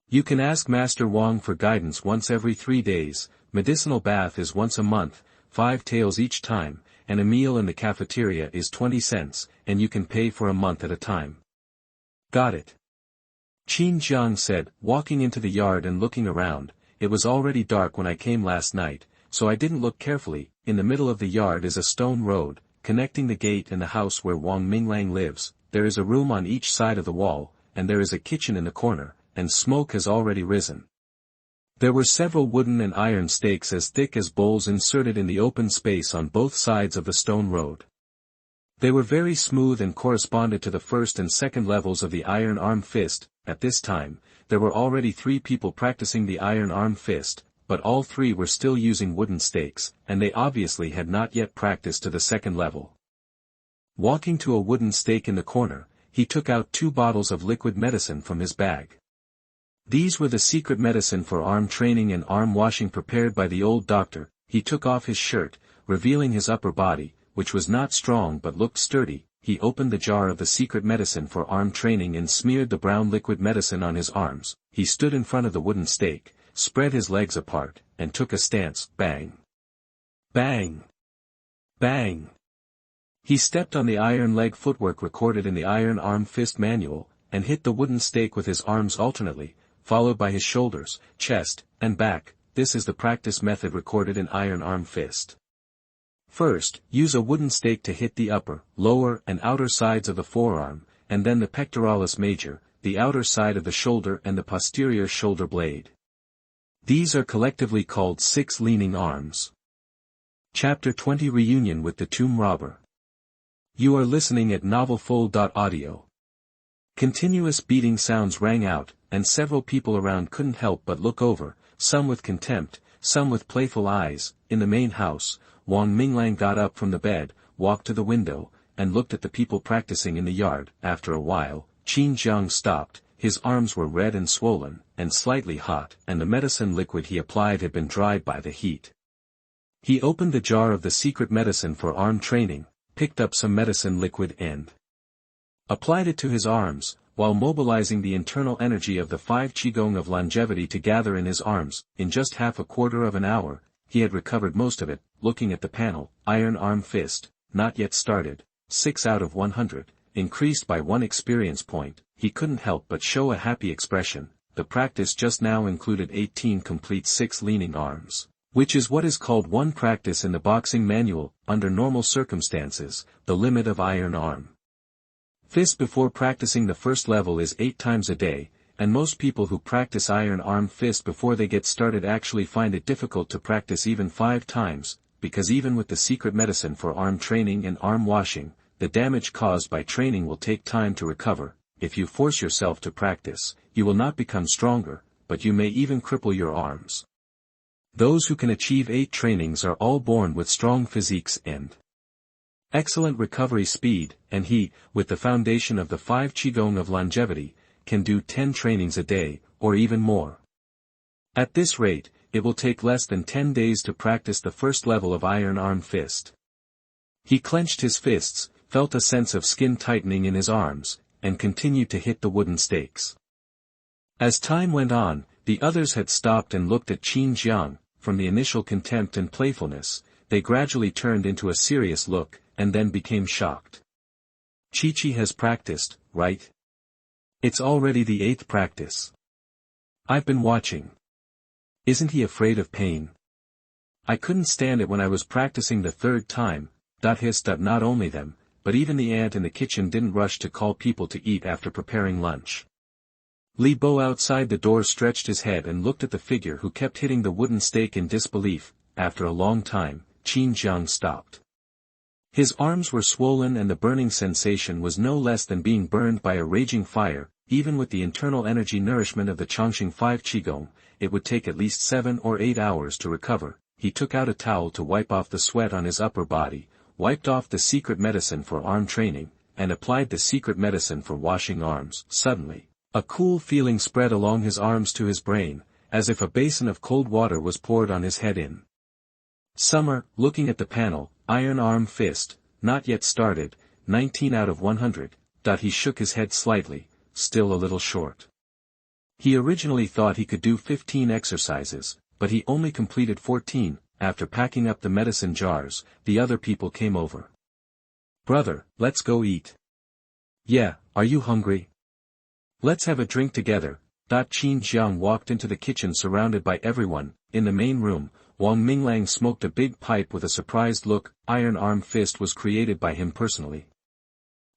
Speaker 1: You can ask Master Wang for guidance once every 3 days, medicinal bath is once a month, 5 taels each time, and a meal in the cafeteria is 20 cents, and you can pay for a month at a time." "Got it," Qin Jiang said, walking into the yard and looking around. "It was already dark when I came last night, so I didn't look carefully. In the middle of the yard is a stone road, connecting the gate and the house where Wang Minglang lives. There is a room on each side of the wall, and there is a kitchen in the corner, and smoke has already risen." There were several wooden and iron stakes as thick as bowls inserted in the open space on both sides of the stone road. They were very smooth and corresponded to the first and second levels of the iron arm fist. At this time, there were already 3 people practicing the iron arm fist, but all 3 were still using wooden stakes, and they obviously had not yet practiced to the second level. Walking to a wooden stake in the corner, he took out 2 bottles of liquid medicine from his bag. These were the secret medicine for arm training and arm washing prepared by the old doctor. He took off his shirt, revealing his upper body, which was not strong but looked sturdy. He opened the jar of the secret medicine for arm training and smeared the brown liquid medicine on his arms. He stood in front of the wooden stake, spread his legs apart, and took a stance. Bang! Bang! Bang! He stepped on the iron leg footwork recorded in the iron arm fist manual, and hit the wooden stake with his arms alternately, followed by his shoulders, chest, and back. This is the practice method recorded in iron arm fist. First, use a wooden stake to hit the upper, lower, and outer sides of the forearm, and then the pectoralis major, the outer side of the shoulder and the posterior shoulder blade. These are collectively called 6 leaning arms. Chapter 20 Reunion with the Tomb Robber. You are listening at novelfold.audio. Continuous beating sounds rang out, and several people around couldn't help but look over, some with contempt, some with playful eyes. In the main house, Wang Minglang got up from the bed, walked to the window, and looked at the people practicing in the yard. After a while, Qin Jiang stopped. His arms were red and swollen, and slightly hot, and the medicine liquid he applied had been dried by the heat. He opened the jar of the secret medicine for arm training, picked up some medicine liquid and applied it to his arms, while mobilizing the internal energy of the 5 Qigong of longevity to gather in his arms. In just half a quarter of an hour, he had recovered most of it. Looking at the panel, iron arm fist, not yet started, 6 out of 100, increased by 1 experience point. He couldn't help but show a happy expression. The practice just now included 18 complete 6 leaning arms, which is what is called 1 practice in the boxing manual. Under normal circumstances, the limit of iron arm fist before practicing the first level is 8 times a day, and most people who practice iron arm fist before they get started actually find it difficult to practice even 5 times, because even with the secret medicine for arm training and arm washing, the damage caused by training will take time to recover. If you force yourself to practice, you will not become stronger, but you may even cripple your arms. Those who can achieve 8 trainings are all born with strong physiques and excellent recovery speed, and he, with the foundation of the 5 Qigong of longevity, can do 10 trainings a day, or even more. At this rate, it will take less than 10 days to practice the first level of iron arm fist. He clenched his fists, felt a sense of skin tightening in his arms, and continued to hit the wooden stakes. As time went on, the others had stopped and looked at Qin Jiang. From the initial contempt and playfulness, they gradually turned into a serious look, and then became shocked. Chi-Chi has practiced, right? It's already the 8th practice. I've been watching. Isn't he afraid of pain? I couldn't stand it when I was practicing the 3rd time. Not only them, but even the ant in the kitchen didn't rush to call people to eat after preparing lunch. Li Bo outside the door stretched his head and looked at the figure who kept hitting the wooden stake in disbelief. After a long time, Qin Jiang stopped. His arms were swollen and the burning sensation was no less than being burned by a raging fire. Even with the internal energy nourishment of the Chongqing 5 Qigong, it would take at least 7 or 8 hours to recover. He took out a towel to wipe off the sweat on his upper body, wiped off the secret medicine for arm training, and applied the secret medicine for washing arms. Suddenly, a cool feeling spread along his arms to his brain, as if a basin of cold water was poured on his head in summer. Looking at the panel, iron arm fist, not yet started, 19 out of 100. He shook his head slightly, still a little short. He originally thought he could do 15 exercises, but he only completed 14. After packing up the medicine jars, the other people came over. Brother, let's go eat. Yeah, are you hungry? Let's have a drink together. Qin Jiang walked into the kitchen surrounded by everyone. In the main room, Wang Minglang smoked a big pipe with a surprised look. Iron arm fist was created by him personally.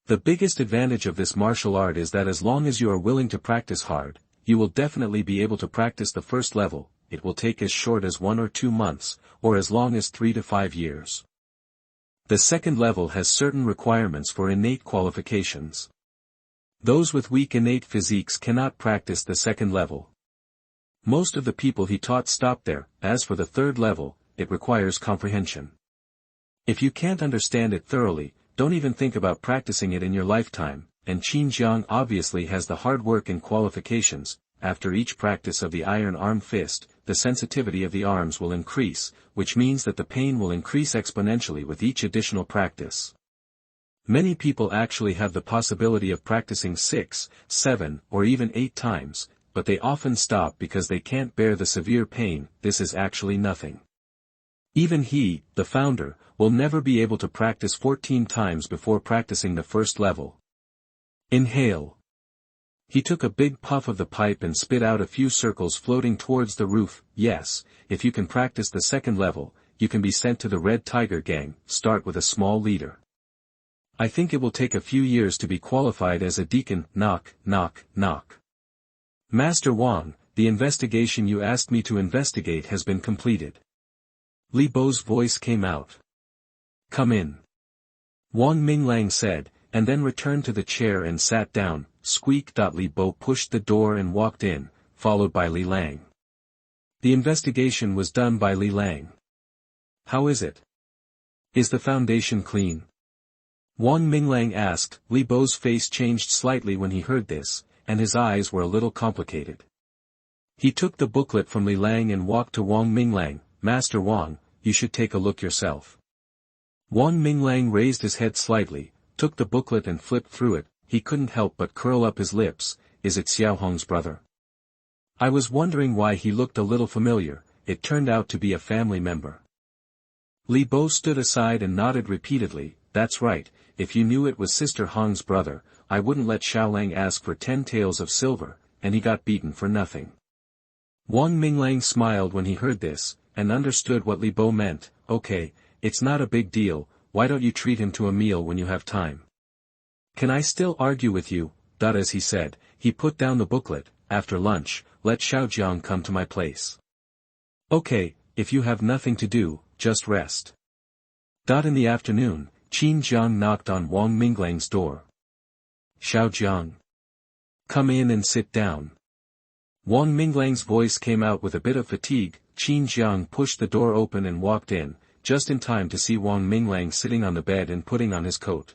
Speaker 1: The biggest advantage of this martial art is that as long as you are willing to practice hard, you will definitely be able to practice the first level. It will take as short as 1 or 2 months, or as long as 3 to 5 years. The second level has certain requirements for innate qualifications. Those with weak innate physiques cannot practice the second level. Most of the people he taught stopped there. As for the third level, it requires comprehension. If you can't understand it thoroughly, don't even think about practicing it in your lifetime, and Qin Jiang obviously has the hard work and qualifications. After each practice of the iron arm fist, the sensitivity of the arms will increase, which means that the pain will increase exponentially with each additional practice. Many people actually have the possibility of practicing 6, 7, or even 8 times, but they often stop because they can't bear the severe pain. This is actually nothing. Even he, the founder, will never be able to practice 14 times before practicing the first level. Inhale. He took a big puff of the pipe and spit out a few circles floating towards the roof. Yes, if you can practice the second level, you can be sent to the Red Tiger Gang. Start with a small leader. I think it will take a few years to be qualified as a deacon. Knock, knock, knock. Master Wang, the investigation you asked me to investigate has been completed. Li Bo's voice came out. Come in. Wang Minglang said, and then returned to the chair and sat down. Squeak. Li Bo pushed the door and walked in, followed by Li Lang. The investigation was done by Li Lang. How is it? Is the foundation clean? Wang Minglang asked. Li Bo's face changed slightly when he heard this, and his eyes were a little complicated. He took the booklet from Li Lang and walked to Wang Minglang. Master Wang, you should take a look yourself. Wang Minglang raised his head slightly, took the booklet and flipped through it. He couldn't help but curl up his lips. Is it Xiao Hong's brother? I was wondering why he looked a little familiar. It turned out to be a family member. Li Bo stood aside and nodded repeatedly. That's right, if you knew it was Sister Hong's brother, I wouldn't let Xiaolang ask for 10 taels of silver, and he got beaten for nothing. Wang Minglang smiled when he heard this, and understood what Li Bo meant. Okay, it's not a big deal, why don't you treat him to a meal when you have time? Can I still argue with you? As he said, he put down the booklet. After lunch, let Xiao Jiang come to my place. Okay, if you have nothing to do, just rest. In the afternoon, Qin Jiang knocked on Wang Minglang's door. Xiao Jiang. Come in and sit down. Wang Minglang's voice came out with a bit of fatigue. Qin Jiang pushed the door open and walked in, just in time to see Wang Minglang sitting on the bed and putting on his coat.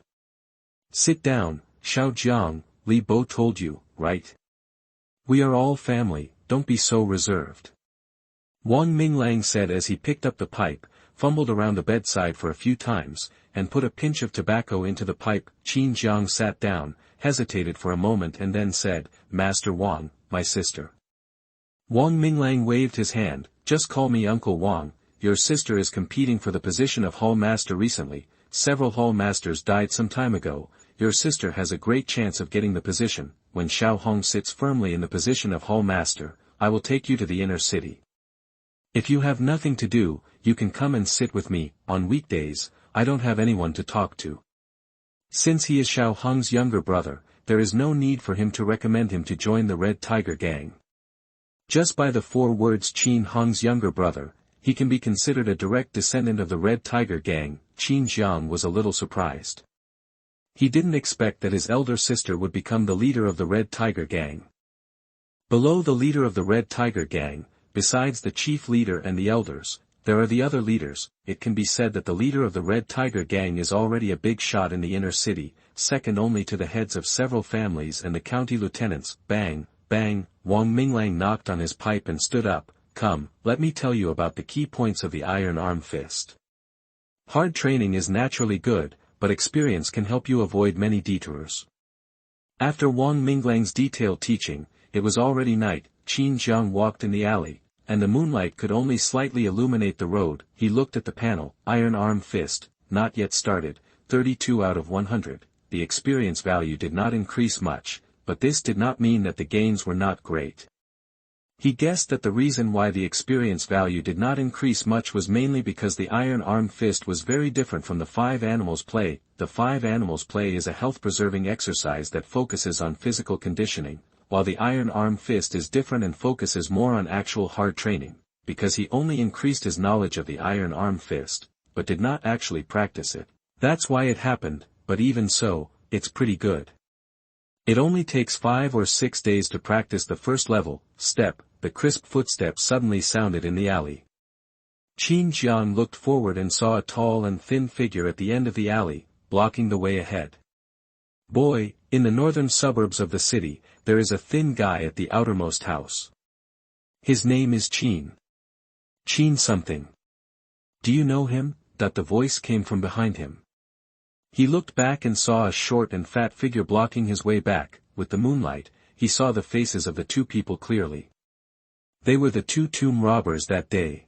Speaker 1: Sit down, Xiao Jiang, Li Bo told you, right? We are all family, don't be so reserved. Wang Minglang said as he picked up the pipe, fumbled around the bedside for a few times, and put a pinch of tobacco into the pipe. Qin Jiang sat down, hesitated for a moment and then said, "Master Wang, my sister." Wang Minglang waved his hand, "Just call me Uncle Wang. Your sister is competing for the position of Hall Master recently. Several Hall Masters died some time ago. Your sister has a great chance of getting the position. When Xiao Hong sits firmly in the position of Hall Master, I will take you to the inner city. If you have nothing to do, you can come and sit with me. On weekdays, I don't have anyone to talk to." Since he is Xiao Hong's younger brother, there is no need for him to recommend him to join the Red Tiger Gang. Just by the 4 words Qin Hong's younger brother, he can be considered a direct descendant of the Red Tiger Gang. Qin Jiang was a little surprised. He didn't expect that his elder sister would become the leader of the Red Tiger Gang. Below the leader of the Red Tiger Gang, besides the chief leader and the elders, there are the other leaders. It can be said that the leader of the Red Tiger Gang is already a big shot in the inner city, second only to the heads of several families and the county lieutenants. Bang, bang, Wang Minglang knocked on his pipe and stood up. "Come, let me tell you about the key points of the Iron Arm Fist. Hard training is naturally good, but experience can help you avoid many detours." After Wang Minglang's detailed teaching, it was already night. Qin Jiang walked in the alley, and the moonlight could only slightly illuminate the road. He looked at the panel. Iron Arm Fist, not yet started, 32 out of 100. The experience value did not increase much, but this did not mean that the gains were not great. He guessed that the reason why the experience value did not increase much was mainly because the Iron Arm Fist was very different from the 5 Animals Play. The 5 Animals Play is a health-preserving exercise that focuses on physical conditioning, while the Iron Arm Fist is different and focuses more on actual hard training, because he only increased his knowledge of the Iron Arm Fist, but did not actually practice it. That's why it happened, but even so, it's pretty good. It only takes 5 or 6 days to practice the first level. Step. The crisp footsteps suddenly sounded in the alley. Qin Jiang looked forward and saw a tall and thin figure at the end of the alley, blocking the way ahead. "Boy, in the northern suburbs of the city, there is a thin guy at the outermost house. His name is Qin. Qin something. Do you know him?" The voice came from behind him. He looked back and saw a short and fat figure blocking his way back. With the moonlight, he saw the faces of the 2 people clearly. They were the 2 tomb robbers that day.